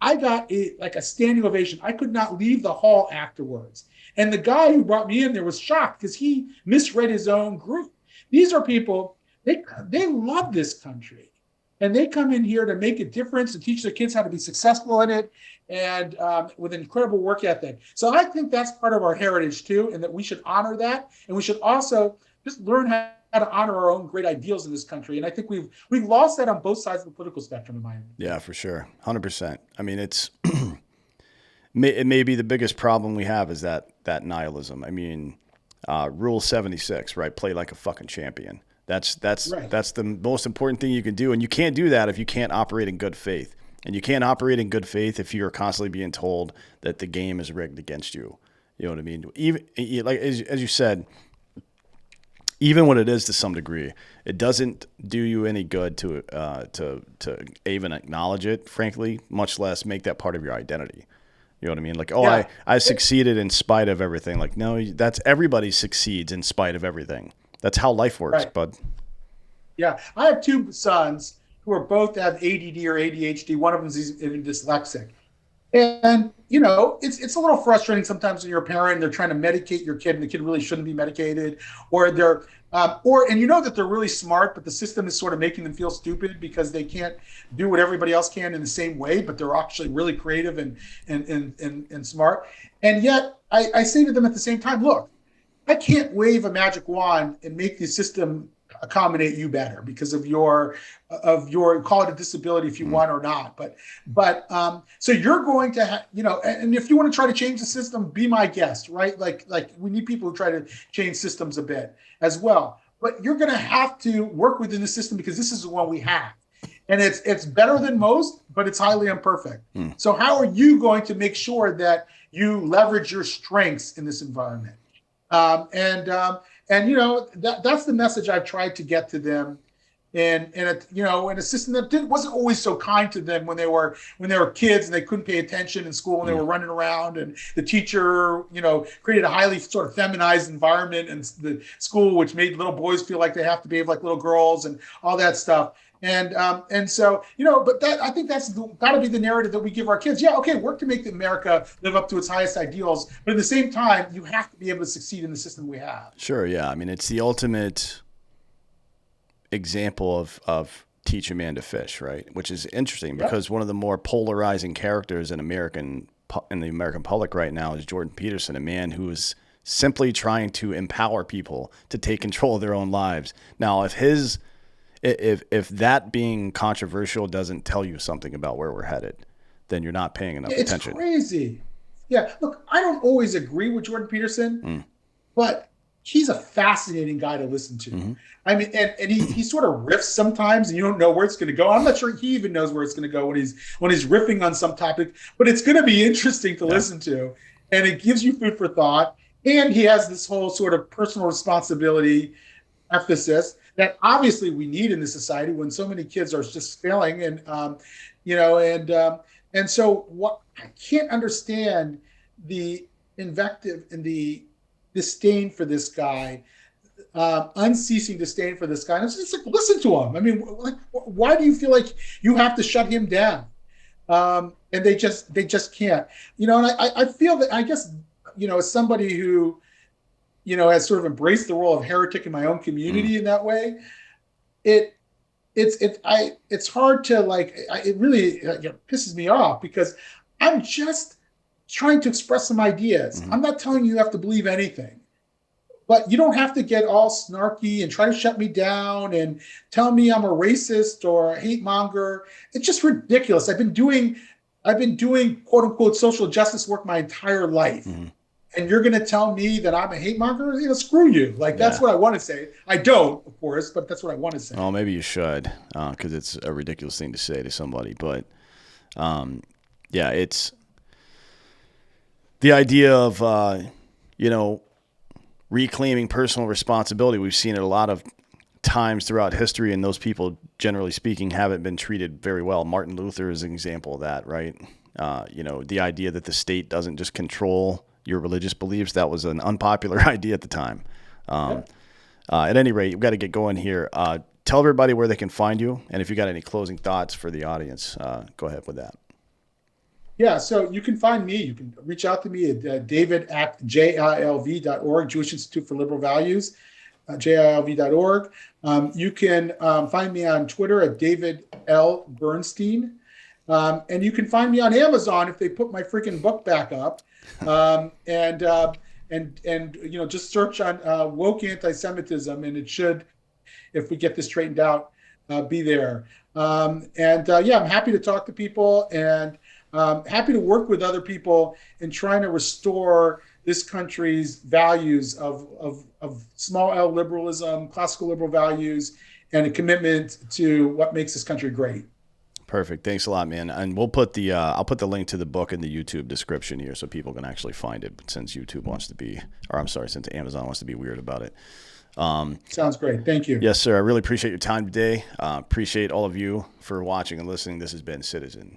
I got a standing ovation. I could not leave the hall afterwards. And the guy who brought me in there was shocked because he misread his own group. These are people, they love this country. And they come in here to make a difference and teach their kids how to be successful in it, and with an incredible work ethic. So I think that's part of our heritage too, and that we should honor that. And we should also just learn how to honor our own great ideals in this country. And I think we've lost that on both sides of the political spectrum, in my opinion. Yeah, for sure. 100%. I mean, it may be the biggest problem we have is that nihilism. I mean, Rule 76, right? Play like a fucking champion. That's Right. That's the most important thing you can do. And you can't do that if you can't operate in good faith. And you can't operate in good faith if you're constantly being told that the game is rigged against you. You know what I mean? Even like as you said, even when it is to some degree, it doesn't do you any good to even acknowledge it, frankly, much less make that part of your identity. You know what I mean? Like, Yeah. I succeeded in spite of everything. Like, no, that's everybody succeeds in spite of everything. That's how life works, Right. bud. Yeah. I have two sons who are both have ADD or ADHD. One of them is even dyslexic. And, it's a little frustrating sometimes when you're a parent and they're trying to medicate your kid and the kid really shouldn't be medicated, or and that they're really smart, but the system is sort of making them feel stupid because they can't do what everybody else can in the same way, but they're actually really creative and smart. And yet I say to them at the same time, look, I can't wave a magic wand and make the system accommodate you better because of your call it a disability if you want or not. But so you're going to and if you want to try to change the system, be my guest, right? Like we need people who try to change systems a bit as well. But you're going to have to work within the system because this is the one we have. And it's better than most, but it's highly imperfect. So how are you going to make sure that you leverage your strengths in this environment? That's the message I've tried to get to them. in a system that wasn't always so kind to them when they were kids and they couldn't pay attention in school and they were running around, and the teacher created a highly sort of feminized environment in the school, which made little boys feel like they have to behave like little girls and all that stuff. And so, but that, I think that's got to be the narrative that we give our kids. Yeah, okay, work to make America live up to its highest ideals, but at the same time, you have to be able to succeed in the system we have. Sure, yeah. I mean, it's the ultimate example of teach a man to fish, right? Which is interesting because one of the more polarizing characters in the American public right now is Jordan Peterson, a man who is simply trying to empower people to take control of their own lives. Now, if that being controversial doesn't tell you something about where we're headed, then you're not paying enough attention. It's crazy. Yeah, look, I don't always agree with Jordan Peterson, but he's a fascinating guy to listen to. Mm-hmm. I mean, and he sort of riffs sometimes, and you don't know where it's going to go. I'm not sure he even knows where it's going to go when he's riffing on some topic, but it's going to be interesting to listen to, and it gives you food for thought. And he has this whole sort of personal responsibility emphasis that obviously we need in this society when so many kids are just failing, and and so what I can't understand the invective and the disdain for this guy, unceasing disdain for this guy. And it's just like, listen to him. I mean, like, why do you feel like you have to shut him down? And they just can't. And I feel that, I guess, as somebody who, has sort of embraced the role of heretic in my own community in that way, it's hard to it really pisses me off because I'm just trying to express some ideas. I'm not telling you have to believe anything, but you don't have to get all snarky and try to shut me down and tell me I'm a racist or a hate monger. It's just ridiculous. I've been doing quote unquote social justice work my entire life. And you're going to tell me that I'm a hate monger? Screw you. That's what I want to say. I don't, of course, but that's what I want to say. Well, maybe you should, because it's a ridiculous thing to say to somebody. But, it's the idea of, reclaiming personal responsibility. We've seen it a lot of times throughout history, and those people, generally speaking, haven't been treated very well. Martin Luther is an example of that, right? The idea that the state doesn't just control your religious beliefs, that was an unpopular idea at the time. At any rate, we've got to get going here. Tell everybody where they can find you, and if you got any closing thoughts for the audience, go ahead with that. Yeah, so you can find me. You can reach out to me at david@jilv.org, Jewish Institute for Liberal Values, jilv.org. You can find me on Twitter at David L. Bernstein. And you can find me on Amazon if they put my freaking book back up. And just search on woke anti-Semitism, and it should, if we get this straightened out, be there. I'm happy to talk to people, and happy to work with other people in trying to restore this country's values of small L liberalism, classical liberal values, and a commitment to what makes this country great. Perfect. Thanks a lot, man. And we'll put I'll put the link to the book in the YouTube description here so people can actually find it, since since Amazon wants to be weird about it. Sounds great. Thank you. Yes, sir. I really appreciate your time today. Appreciate all of you for watching and listening. This has been Citizen.